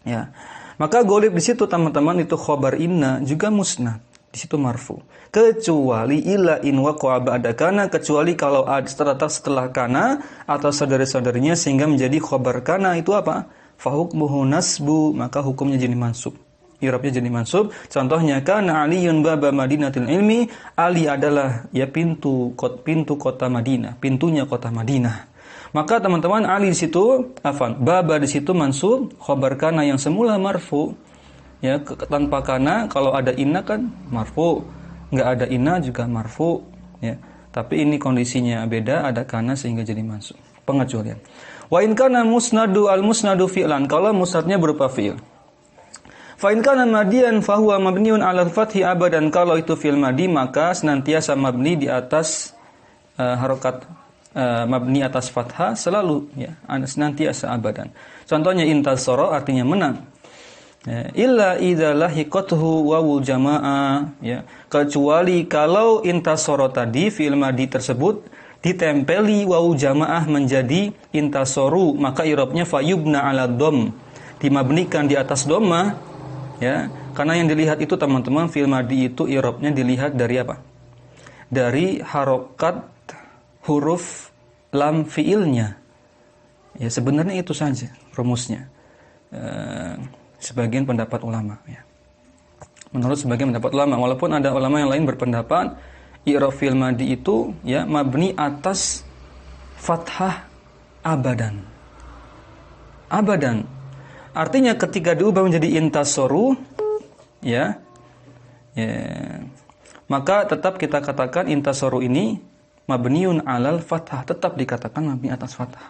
Ya. Maka ghalib di situ teman-teman itu khabar inna, juga musnad, di situ marfu. Kecuali illa in waqa'a ba'da kana, kecuali kalau terletak setelah kana atau saudara-saudarinya sehingga menjadi khabar kana, itu apa? Fahukmuhu nasbu, maka hukumnya jadi mansub, i'rabnya jadi mansub. Contohnya kana aliyun baba madinatil ilmi, Ali adalah ya pintu kota Madinah, pintunya kota Madinah. Maka teman-teman Ali di situ baba di situ mansub, khabar kana yang semula marfu, ya, tanpa kana. Kalau ada inna kan marfu, enggak ada inna juga marfu, ya. Tapi ini kondisinya beda, ada kana sehingga jadi mansub. Pengecualian. Wa in kana musnadu al-musnadu fi'lan, kalau musnadnya berupa fi'il. Fa in kana madian fa huwa mabniun 'ala al-fathi abadan, kalau itu fi'il madi maka senantiasa mabni di atas harokat, mabni atas fathah selalu, ya, senantiasa abadan. Contohnya intasara artinya menang. Ya, illa idza lahiqatuhu wawul jamaah, ya, kecuali kalau intasara tadi fi'il madi tersebut ditempeli wawu jamaah menjadi intasoru, maka i'rabnya fayubna 'ala dhamm, dimabnikan di atas dhammah, ya. Karena yang dilihat itu teman-teman fi'il madi itu i'rabnya dilihat dari apa? Dari harokat huruf lam fi'ilnya. Ya, sebenarnya itu saja rumusnya. Sebagian pendapat ulama, ya. Menurut sebagian pendapat ulama, walaupun ada ulama yang lain berpendapat i'rab fi'il madi itu, ya, mabni atas fathah abadan. Abadan. Artinya ketika diubah menjadi intasoru, ya, maka tetap kita katakan intasoru ini mabniun 'alal fathah, tetap dikatakan mabni atas fathah.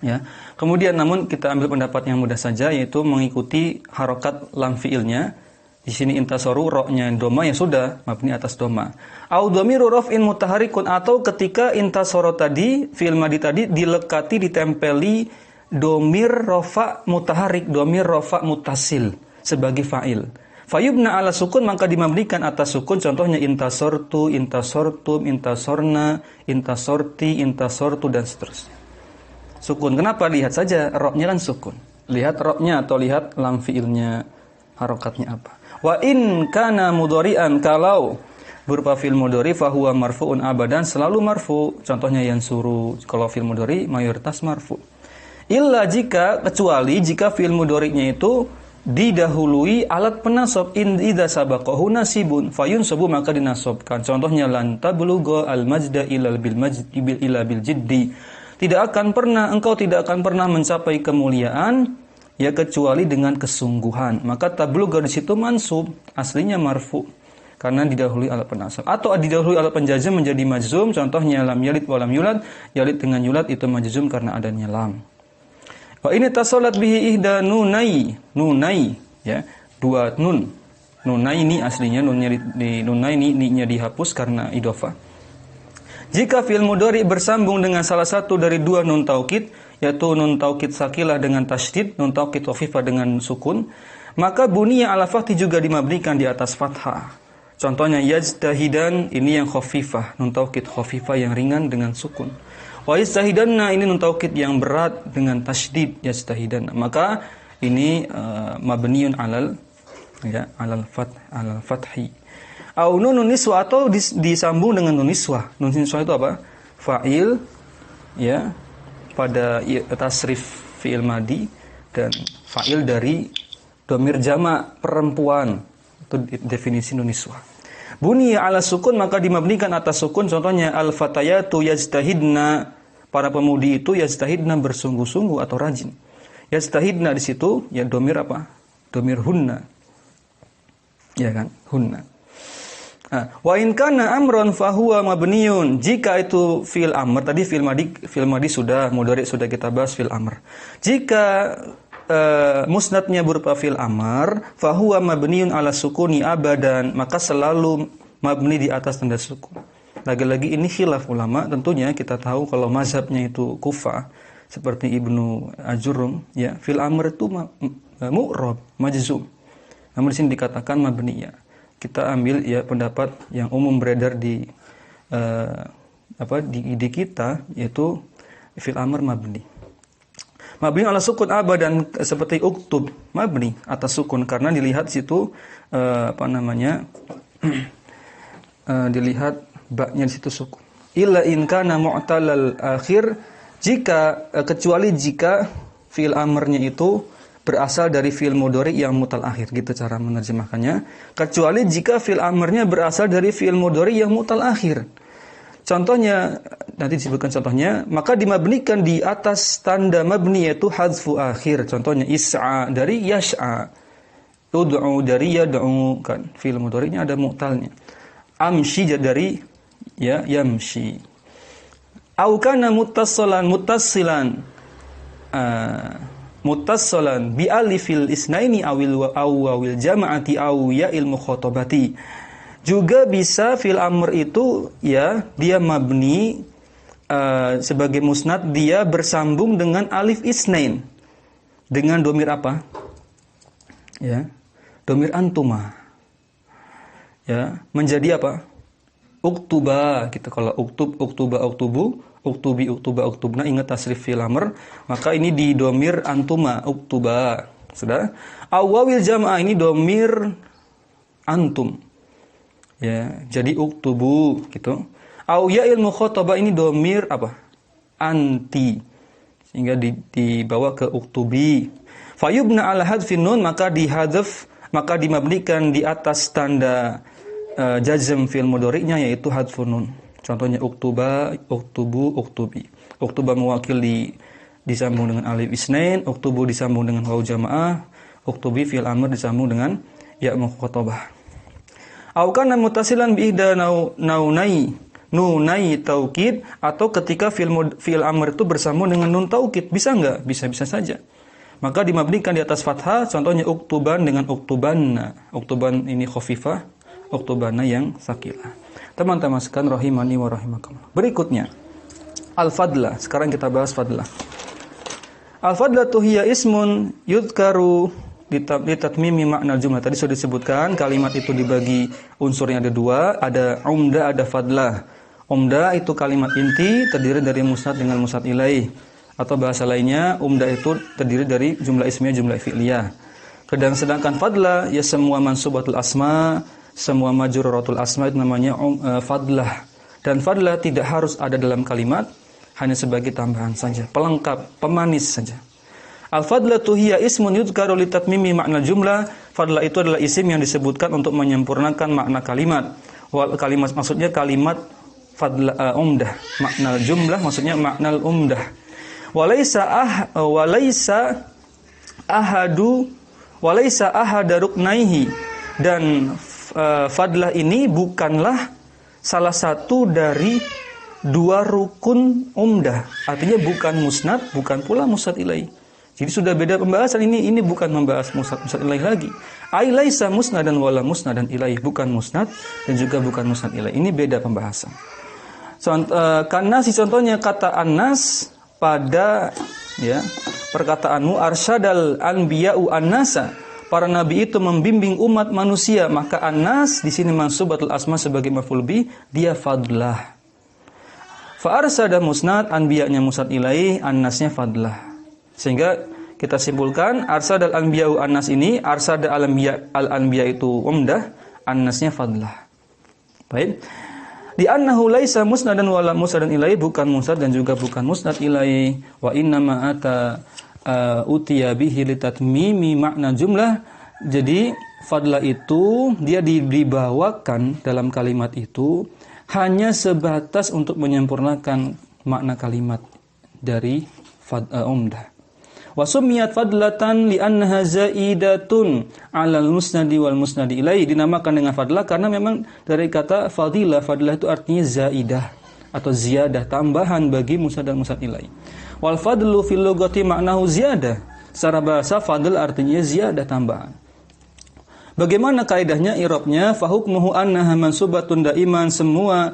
Ya. Kemudian namun kita ambil pendapat yang mudah saja, yaitu mengikuti harokat lam fi'ilnya. Di sini intasoru, roknya doma, ya sudah mabni atas doma. Au dhamiru raf'in mutaharikun, atau ketika intasoro tadi fi'il madi tadi dilekati, ditempeli domir rafa mutaharik, domir rafa mutasil sebagai fa'il. Fayubna 'ala sukun, maka dimabnikan atas sukun. Contohnya intasortu, intasortum, intasorna, intasorti, intasortu, dan seterusnya. Sukun. Kenapa? Lihat saja roknya kan sukun. Lihat roknya atau lihat lam fi'ilnya, harokatnya apa. Wa in kana mudhari'an, kalau berupa fi'il mudhari fa huwa marfu'un abadan, selalu marfu. Contohnya yansuru, kalau fi'il mudhari mayoritas marfu. Kecuali jika fi'il mudhari'nya itu didahului alat penasab, idza sabaqahu nasibun fayunsabu, maka dinasabkan. Contohnya lan tablugha al-majda ila bil jiddi. Engkau tidak akan pernah mencapai kemuliaan ya kecuali dengan kesungguhan. Maka tablugha di situ mansub, aslinya marfu karena didahului alat penasab. Atau didahului alat penjazm menjadi majzum, contohnya lam yalid wa lam yulad. Yalid dengan yulad itu majzum karena adanya lam. Wa ini tasolat bihi ihda nunai ya, dua nun. Nunai ini aslinya nunnya nunai ini dihapus karena idhofah. Jika fi'il mudhari bersambung dengan salah satu dari dua nun taukid, yaitu nun taukid sakilah dengan tasydid, nun taukid khafifah dengan sukun, maka buniyah ala fathi juga dimabnikan di atas fathah. Contohnya yajtahidan, ini yang khafifah, nun taukid khafifah yang ringan dengan sukun. Wa yastahidanna, ini nun taukid yang berat dengan tasydid, yastahidanna. Maka ini mabniun alal fathi. Au nun niswa, atau disambung dengan nun niswa. Nun niswa itu apa? Fa'il ya pada tasrif fi'il madi dan fa'il dari dhamir jamak perempuan. Itu definisi nun niswa. Bunyi ala sukun, maka dimabnikan atas sukun. Contohnya al-fatayatu yajtahidna, para pemudi itu yajtahidna bersungguh-sungguh atau rajin. Yajtahidna di situ ya dhamir apa? Dhamir hunna. Ya kan? Hunna. Wa in kana amron fahuwa mabniun. Jika itu fi'il amr, tadi fi'il madi sudah, mudhari sudah kita bahas fi'il amr. Jika musnadnya berupa fi'il amr, fahuwa mabniun ala sukuni abadan, maka selalu mabni di atas tanda sukun. Lagi-lagi ini khilaf ulama, tentunya kita tahu kalau mazhabnya itu Kufah seperti Ibnu Ajurum ya, fi'il amr itu mu'rab, majzum. Namun di sini dikatakan mabniyah. Kita ambil ya pendapat yang umum beredar di di kita, yaitu fi'il amr mabni. Mabni ala sukun abadan, seperti uktub, mabni atas sukun karena dilihat situ dilihat baknya di situ sukun. Illa in kana mu'talal akhir, kecuali jika fi'il amrnya itu berasal dari fi'il mudhari yang mutal akhir, gitu cara menerjemahkannya. Kecuali jika fi'il amrnya berasal dari fi'il mudhari yang mutal akhir. Contohnya, nanti disebutkan contohnya, maka dimabnikan di atas tanda mabni yaitu hadzfu akhir. Contohnya is'a dari yas'a, ud'u dari yad'u, kan fi'il mudhari'nya ada mu'talnya. Amshi dari ya yamshi. Au kana muttassilan bi alifil isnaini awil jama'ati aw ya'il mukhatabati. Juga bisa fil amr itu ya dia mabni sebagai musnad, dia bersambung dengan alif isnain dengan domir apa? Ya, domir antuma. Ya, menjadi apa? Uktuba gitu. Kalau uktuba, uktubi, uktuba, uktubna, ingat tasrif fil amr, maka ini di domir antuma, uktuba. Sudah? Awawil jam'ah, ini domir antum. Ya, jadi uktubu gitu. Au ya'il mukhatabah, ini domir apa? Anti. Sehingga dibawa ke uktubi. Fayubna ala hadfin nun, maka dihadzaf, maka dimabnikan di atas tanda jazm fi'il mudhari'nya yaitu hadfun nun. Contohnya uktuba, uktubu, uktubi. Uktuba mewakil disambung dengan alif isnain, uktubu disambung dengan waw jamaah, uktubi fi'il amr disambung dengan ya mukhatabah. Au kana muttasilan bi ihda nunai taukid, atau ketika fi'il amr itu bersambung dengan nun taukid, bisa enggak? Bisa saja. Maka dimabnikan di atas fathah, contohnya uktuban dengan uktubanna. Uktuban ini khafifah, uktubanna yang sakilah. Teman-teman sekalian rahimani wa rahimakumullah. Berikutnya al-fadlah. Sekarang kita bahas fadlah. Al-fadlatu hiya ismun yudhkaru litatmimi makna jumlah. Tadi sudah disebutkan kalimat itu dibagi unsurnya ada dua, ada umda, ada fadlah. Umda itu kalimat inti terdiri dari musnad dengan musnad ilaih, atau bahasa lainnya umda itu terdiri dari jumlah ismiyah, jumlah fi'liyah. Sedangkan fadlah ya semua mansubatul asma, semua majruratul asma itu namanya fadlah. Dan fadlah tidak harus ada dalam kalimat, hanya sebagai tambahan saja, pelengkap, pemanis saja. Al-fadlatu hiya ismun yudhkaru li tatmimi makna jumlah. Fadlah itu adalah isim yang disebutkan untuk menyempurnakan makna kalimat. Wal kalimat maksudnya kalimat fadla umdah. Makna jumlah maksudnya makna umdah. Walaysa ahada ruknaihi, dan fadlah ini bukanlah salah satu dari dua rukun umdah. Artinya bukan musnad, bukan pula musnad ilaih. Jadi sudah beda pembahasan ini bukan membahas musnad ilaih lagi. Ai laisa musnadan wala musnadan ilaih, bukan musnad dan juga bukan musnad ilaih. Ini beda pembahasan. Karena si contohnya kata annas pada perkataanmu arsyadal anbiya'u annasa, para nabi itu membimbing umat manusia, maka annas di sini mansubatul asma sebagai maf'ul bih, dia fadlah. Fa arsada musnad, anbiya'nya musnad ilaih, annasnya fadlah. Sehingga kita simpulkan arsadal anbiya'u annas ini, arsada al-anbiya itu umdah, annasnya fadlah. Baik. Di annahu laisa musnadan wala musnadan ilaih, bukan musnad dan juga bukan musnad ilaih. Wa inna ma ata utiya bihi litatmimi makna jumlah. Jadi fadlah itu dia dibawakan dalam kalimat itu hanya sebatas untuk menyempurnakan makna kalimat dari umdah. Wa summiyat fadlatan li'annaha zaidatun 'alal musnadi wal musnadi ilaihi, dinamakan dengan fadlah karena memang dari kata fadilah, fadlah itu artinya zaidah atau ziyadah, tambahan bagi musnad dan musnad ilaihi. Wal fadlu fil lughati ma'nahu ziyadah. Secara bahasa fadl artinya ziyadah, tambahan. Bagaimana kaidahnya i'rabnya? Fa hukmuhu annaha mansubatun daiman, semua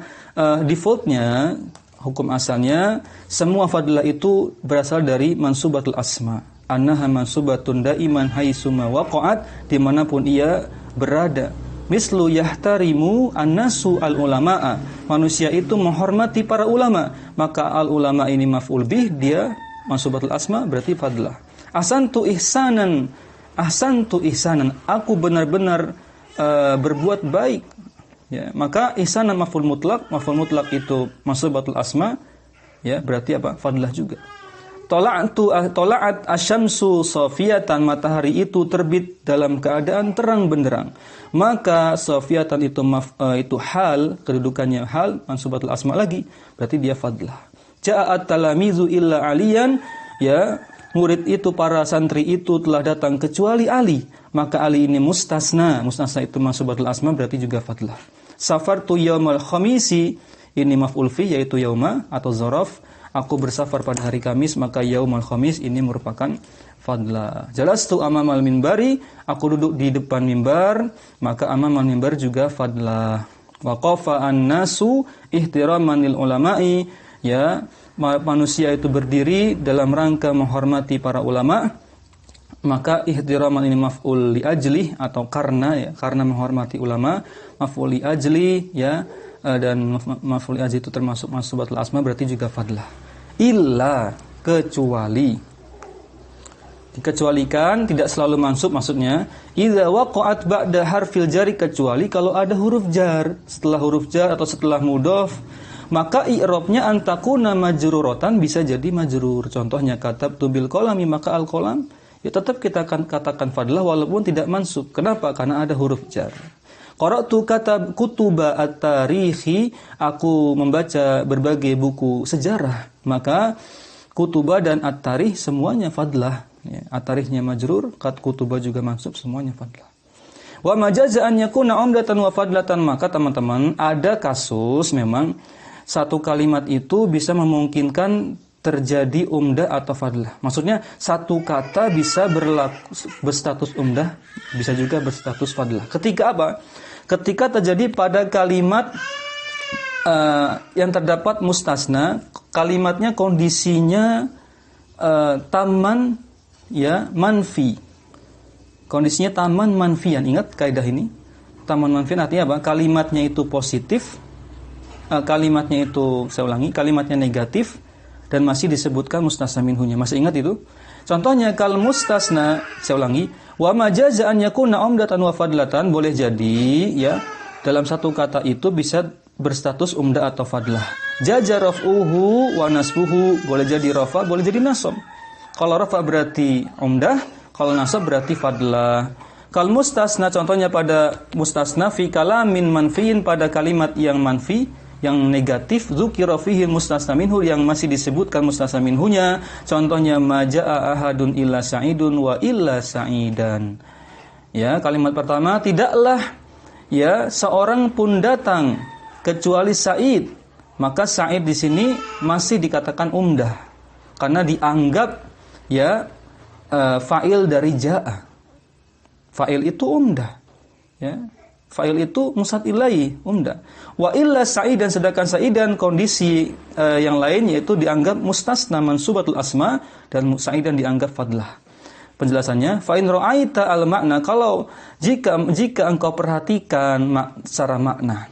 defaultnya hukum asalnya semua fadlah itu berasal dari mansubatul asma. Annaha mansubatun daiman haitsuma waqa'at, dimanapun ia berada. Mislu yahtarimu annasu al-ulama'a, manusia itu menghormati para ulama, maka al-ulama ini maf'ul bih, dia mansubatul asma berarti fadlah. Ahsantu ihsanan, aku benar-benar berbuat baik. Ya, maka ihsanan maf'ul mutlaq itu mansubatul asma, ya, berarti apa? Fadlah juga. Tola'at asyamsu safiyatan, matahari itu terbit dalam keadaan terang benderang. Maka safiyatan itu hal, kedudukannya hal, mansubatul asma lagi, berarti dia fadlah. Ja'at talamizu illa aliyan, ya, murid itu, para santri itu telah datang kecuali Ali. Maka Ali ini mustasna itu mansubatul asma berarti juga fadlah. Safartu yaumal khamisi, ini maf'ul fi yaitu yauma atau zaraf. Aku bersafar pada hari Kamis, maka yaumal khamis ini merupakan fadlah. Jalastu amamal minbari, aku duduk di depan mimbar, maka amamal mimbar juga fadlah. Waqafa an-nasu ihtiraman lil ulama'i, ya, manusia itu berdiri dalam rangka menghormati para ulama, maka ihtiraman ini maf'ul li ajli atau karena, ya, karena menghormati ulama, maf'ul li ajli, ya, dan maf'ul li ajli itu termasuk mansubatul asma berarti juga fadlah. Illa, kecuali, dikecualikan, tidak selalu mansub, maksudnya idza waqa'at ba'da harfil jari, kecuali kalau ada huruf jar setelah huruf jar atau setelah mudhof, maka i'rabnya antakuna majruratan, bisa jadi majrur. Contohnya katabtu bil qalami, maka al qalam, ya tetap kita akan katakan fadlah walaupun tidak mansub. Kenapa? Karena ada huruf jar. Qara'tu katab kutuba at-tarikhi, aku membaca berbagai buku sejarah, maka kutuba dan at-tarikh semuanya fadlah, ya, at-tarikhnya majrur, kutuba juga mansub, semuanya fadlah. Wa majaza an yakuna umdatan wa fadlatan, maka teman-teman ada kasus memang satu kalimat itu bisa memungkinkan terjadi umdah atau fadlah. Maksudnya satu kata bisa berstatus umdah, bisa juga berstatus fadlah. Ketika apa? Ketika terjadi pada kalimat yang terdapat mustasna, kalimatnya kondisinya taman, ya, manfi. Kondisinya taman manfian. Ingat kaidah ini. Taman manfian artinya apa? Kalimatnya itu positif, kalimatnya itu, saya ulangi, kalimatnya negatif dan masih disebutkan mustasna minhunya. Masih ingat itu? Contohnya kal mustasna, saya ulangi, wa majaza an yakuna umdatan wa fadlatan, boleh jadi, ya, dalam satu kata itu bisa berstatus umdah atau fadlah. Jaja raf'uhu wa nasbuhu, boleh jadi rafa, boleh jadi nasab. Kalau rafa berarti umdah, kalau nasab berarti fadlah. Kal mustasna, contohnya pada mustasna fi kalamin manfiin, pada kalimat yang manfi, yang negatif, dzukira fihi mustasna minhu, yang masih disebutkan mustasna minhunya. Contohnya majaa ahadun illa sa'idun wa illa sa'idan. Ya, kalimat pertama, tidaklah ya seorang pun datang kecuali Sa'id. Maka Sa'id di sini masih dikatakan umdah karena dianggap ya fa'il dari ja'a. Fa'il itu umdah. Ya. Fa'il itu musnad ilaihi, umdah. Wa illa Sa'idan, sedangkan Sa'idan kondisi yang lain yaitu dianggap mustasna mansubatul asma, dan Sa'idan dianggap fadlah. Penjelasannya, fa in ra'aita al makna, kalau jika engkau perhatikan secara makna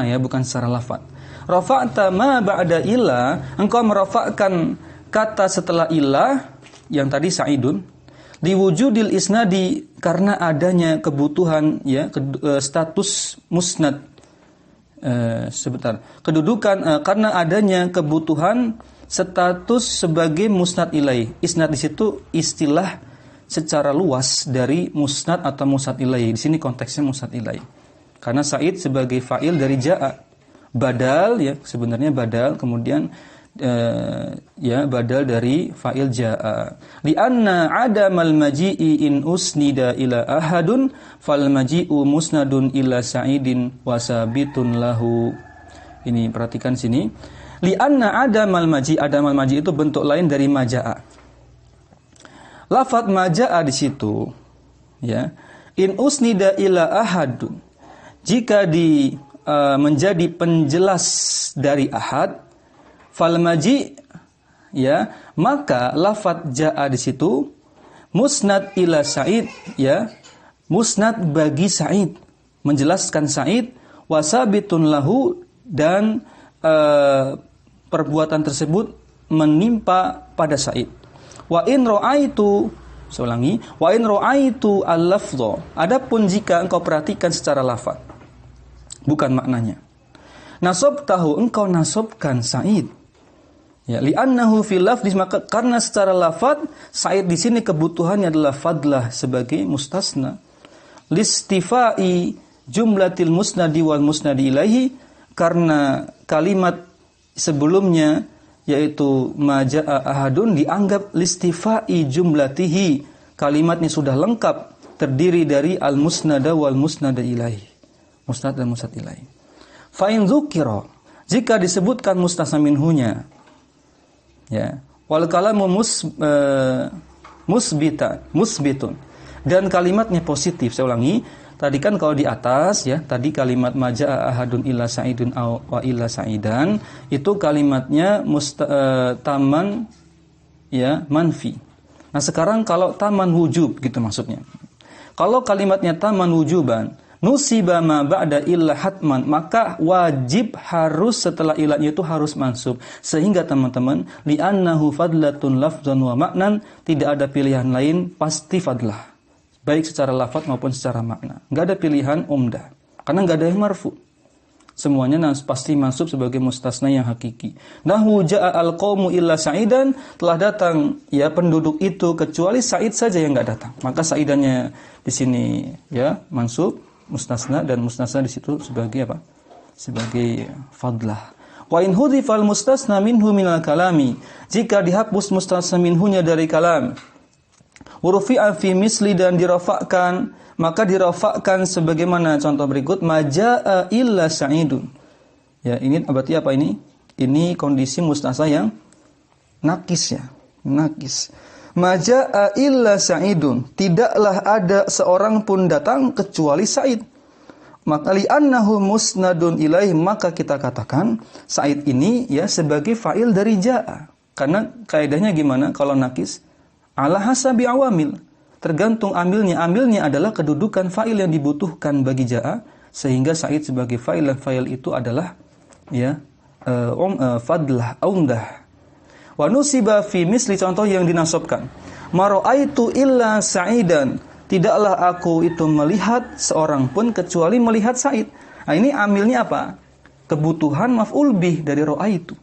ya, bukan secara lafaz. Rafa'ta ma ba'da illa, engkau merafa'kan kata setelah illah yang tadi Sa'idun, diwujudil isnadi, karena adanya kebutuhan ya status musnad. Kedudukan karena adanya kebutuhan status sebagai musnad ilaih. Isnad di situ istilah secara luas dari musnad atau musnad ilaih. Di sini konteksnya musnad ilaih. Karena Sa'id sebagai fa'il dari ja'a. Badal ya, sebenarnya badal, kemudian ya badal dari fa'il ja'a. Li'anna adamal maji'i in usnida ila ahadun fal maji'u musnadun ila Sa'idin wasabitun lahu. Ini perhatikan sini. Li'anna adamal maji itu bentuk lain dari maja'a. Lafaz maja'a di situ ya, in usnida ila ahadun, jika menjadi penjelas dari ahad, fal maji ya, maka lafaz ja'a di situ musnad ila Sa'id ya, musnad bagi Sa'id, menjelaskan Sa'id, wasabitun lahu, dan perbuatan tersebut menimpa pada Sa'id. Wa in ra'aitu, saya ulangi, wa in ra'aitu al-lafdha, adapun jika engkau perhatikan secara lafaz, bukan maknanya. Nasabtahu, engkau nasabkan Sa'id. Ya, li'annahu fil lafdh, maka karena secara lafaz Sa'id di sini kebutuhannya adalah fadlah sebagai mustasna. Listifai jumlatil musnadi wal musnadi ilaihi, karena kalimat sebelumnya yaitu maja'a ahadun dianggap listifai jumlatihi, kalimatnya sudah lengkap, terdiri dari al-musnada wal musnada ilaihi, musnad dan musnad ilaihi. Fa in dzukira, jika disebutkan mustasna minhunya ya, wal kalamu musbitun, dan kalimatnya positif. Saya ulangi, tadi kan kalau di atas ya, tadi kalimat maja'a ahadun illa Sa'idun wa illa Sa'idan, itu kalimatnya taman ya manfi. Nah, sekarang kalau taman wujub gitu maksudnya. Kalau kalimatnya taman wujuban, nusiba ma ba'da illa hatman, maka wajib harus setelah ilahnya itu harus mansub. Sehingga teman-teman, li'annahu fadlatun lafzan wa maknan, tidak ada pilihan lain, pasti fadlah, baik secara lafaz maupun secara makna. Enggak ada pilihan umdah, karena enggak ada yang marfu. Semuanya pasti mansub sebagai mustasna yang hakiki. Nahu ja'a al-qaumu illa Sa'idan, telah datang ya penduduk itu kecuali Sa'id saja yang enggak datang. Maka Sa'idannya di sini ya mansub mustasna, dan mustasna di situ sebagai apa? Sebagai fadlah. Wa in hudhifal mustasna minhu minal kalami, jika dihapus mustasna minhunya dari kalam, urufi'a fi misli, dan dirafa'kan, maka dirafa'kan sebagaimana contoh berikut, maja'a illa Sa'idun. Ya, ini berarti apa ini? Ini kondisi mustasna yang nakis ya, nakis. Maja'a illa Sa'idun, tidaklah ada seorang pun datang kecuali Sa'id. Maka li'annahu musnadun ilaih, maka kita katakan Sa'id ini ya sebagai fa'il dari ja'a. Karena kaidahnya gimana kalau nakis? Ala hasabi awamil, tergantung amilnya. Amilnya adalah kedudukan fa'il yang dibutuhkan bagi ja'a, sehingga Sa'id sebagai fa'il, dan fa'il itu adalah ya fadlah, umdah. Wa nusiba fi misli, contoh yang dinasabkan, mara'aitu illa Sa'idan, tidaklah aku itu melihat seorang pun kecuali melihat Sa'id. Nah, ini amilnya apa? Kebutuhan maf'ul bih dari ro'a itu.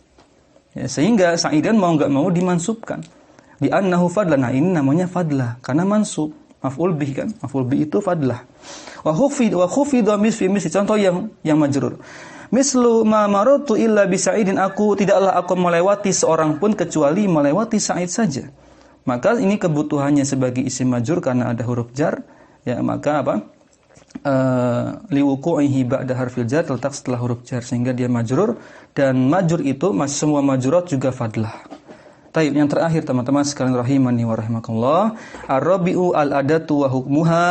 Ya, sehingga sa'idan mau enggak mau dimansubkan. Di annahu fadlan. Nah, ini namanya fadlah karena mansub. Maf'ul bih kan? Maf'ul bih itu fadlah. Wa khufidha misfi contoh yang majrur. Mislu ma maratu illa bi Sa'idin, tidaklah aku melewati seorang pun kecuali melewati Sa'id saja. Maka ini kebutuhannya sebagai isim majrur karena ada huruf jar, ya maka apa? Liwuqu'ihi ba'da harfil jar, terletak setelah huruf jar sehingga dia majrur, dan majrur itu semua majrurat juga fadlah. Taib, yang terakhir teman-teman sekalian rahimani wa rahimakumullah, ar-rabi'u al-adatu wa hukmuha,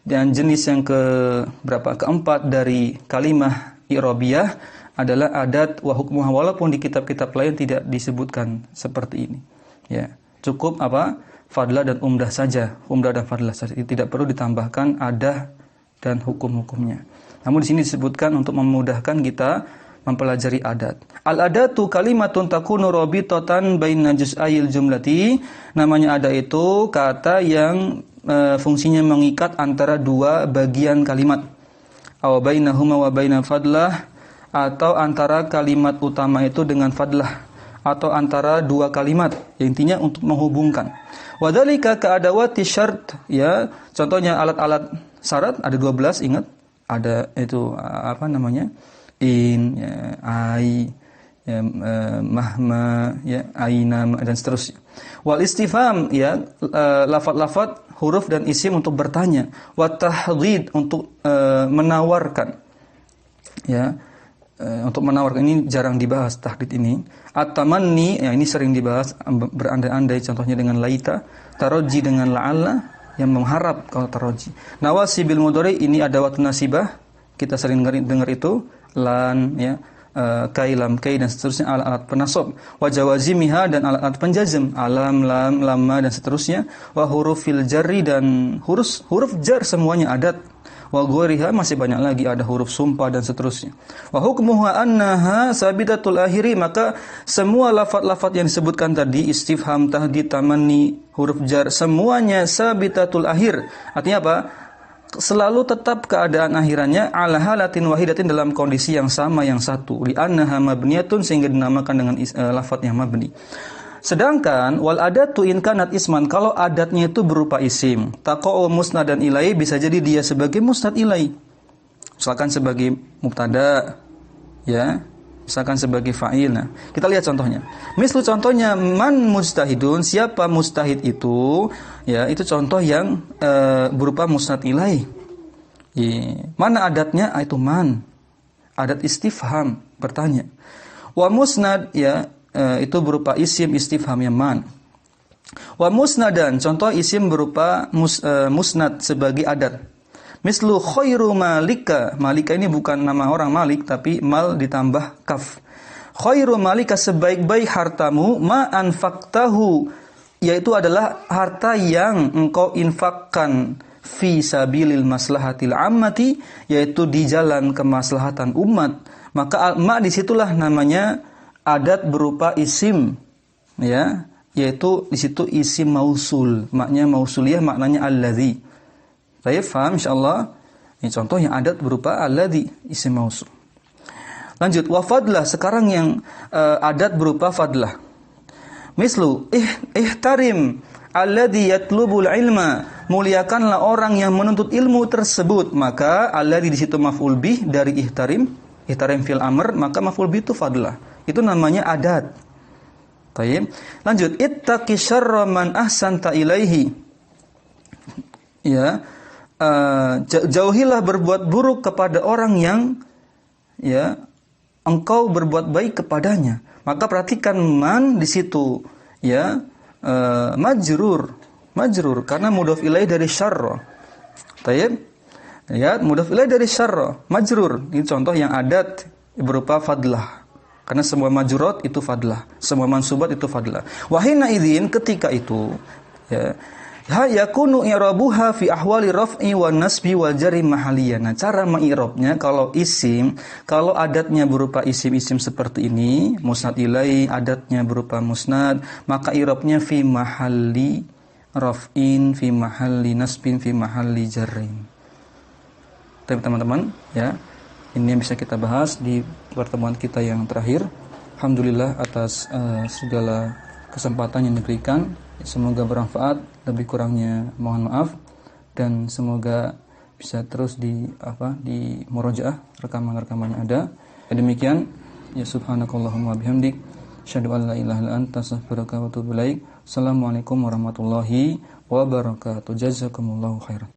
dan jenis yang keempat dari kalimah i'rabiyah adalah adat wa hukmuha, walaupun di kitab-kitab lain tidak disebutkan seperti ini. Ya, cukup apa? Fadlah dan umdah saja, umdah dan fadlah saja. Tidak perlu ditambahkan adah dan hukum-hukumnya. Namun di sini disebutkan untuk memudahkan kita mempelajari adat. Al-adatu kalimatun takunu rabitatan baina juz'ayil jumlati. Namanya adat itu kata yang fungsinya mengikat antara dua bagian kalimat. Aw bainahuma wa baina fadlah, atau antara kalimat utama itu dengan fadlah, atau antara dua kalimat, intinya untuk menghubungkan. Wa dzalika ka adawati syart, ya, contohnya alat-alat syarat ada 12, ingat? Ada itu apa namanya? In, ya, ai, ya, mahma, ya, aina dan seterusnya. Wal istifham, ya, lafaz-lafaz huruf dan isim untuk bertanya, wa tahdhid untuk menawarkan, ya, untuk menawarkan. Ini jarang dibahas tahdid ini. At-tamanni, ya, ini sering dibahas, berandai-andai, contohnya dengan laita. Taraji dengan la'alla, yang mengharap kalau taraji. Nawasibil mudhari, ini adawat nasibah, kita sering dengar itu, lan, ya, kai, lam, kai dan seterusnya, alat-alat penasab. Wa jawazimiha, dan alat-alat penjazm, alam, lam, lamma dan seterusnya. Wa hurufil jarri, dan huruf jar semuanya adat. Wa ghairiha, masih banyak lagi, ada huruf sumpah dan seterusnya. Wa hukmuha annaha sabitatul akhiri, maka semua lafaz-lafaz yang disebutkan tadi, istifham, tahdid, tamanni, huruf jar, semuanya sabitatul akhir. Artinya apa? Selalu tetap keadaan akhirannya ala halatin wahidatin, dalam kondisi yang sama, yang satu. Li annaha mabniyatun, sehingga dinamakan dengan lafaz yang mabni. Sedangkan wal adatu in kanat isman, kalau adatnya itu berupa isim, taqa'u musnadan ilai, bisa jadi dia sebagai musnad ilai. Misalkan sebagai mubtada, ya, misalkan sebagai fa'il. Nah, kita lihat contohnya. Misal contohnya man mujtahidun, siapa mujtahid itu, ya, itu contoh yang berupa musnad ilai. Ya. Mana adatnya? Itu man. Adat istifham, bertanya. Wa musnad, ya, itu berupa isim istifham yang man. Wa musnadan, contoh isim berupa musnad sebagai adat. Mislu khairu malika, malika ini bukan nama orang Malik, tapi mal ditambah kaf. Khairu malika, sebaik-baik hartamu, ma anfaqtahu, yaitu adalah harta yang engkau infakkan, fi sabilil maslahatil ammati, yaitu di jalan kemaslahatan umat. Maka ma disitulah namanya adat berupa isim, ya, yaitu di situ isim mausul, maknanya mausuliyah, maknanya alladzi. Saya paham insyaallah. Ini contoh yang adat berupa alladzi, isim mausul. Lanjut, wa fadlah, sekarang yang adat berupa fadlah. Mislu ihtarim alladzi yatlubul ilma, muliakanlah orang yang menuntut ilmu tersebut. Maka alladzi di situ maf'ul bih dari ihtarim fil amr, maka maf'ul bih itu fadlah. Itu namanya adat. Baik. Lanjut, ittaqi syarra man ahsanta ilaihi. Ya, jauhilah berbuat buruk kepada orang yang, ya, engkau berbuat baik kepadanya. Maka perhatikan man di situ, ya, majrur karena mudhaf ilaih dari syarra. Baik. Ya, mudhaf ilaih dari syarra, majrur. Ini contoh yang adat berupa fadlah. Karena semua majrurat itu fadlah, semua mansubat itu fadlah. Wa hina idzin, ketika itu, ya, yakunu i'rabuha fi ahwali raf'i wan nasbi wal jarri mahalliyah. Nah, cara meng'irabnya kalau isim, kalau adatnya berupa isim-isim seperti ini, musnad ilai, adatnya berupa musnad, maka i'rabnya fi mahalli raf'in, fi mahalli nasbin, fi mahalli jarrin. Teman-teman, ya. Ini yang bisa kita bahas di pertemuan kita yang terakhir. Alhamdulillah atas segala kesempatan yang diberikan. Semoga bermanfaat, lebih kurangnya mohon maaf, dan semoga bisa terus di murojaah rekaman-rekaman yang ada. Demikian, ya subhanakallahumma bihamdik, asyhadu an la ilaha illa anta, astaghfiruka wa atubu ilaik. Assalamualaikum warahmatullahi wabarakatuh. Jazakumullahu khairan.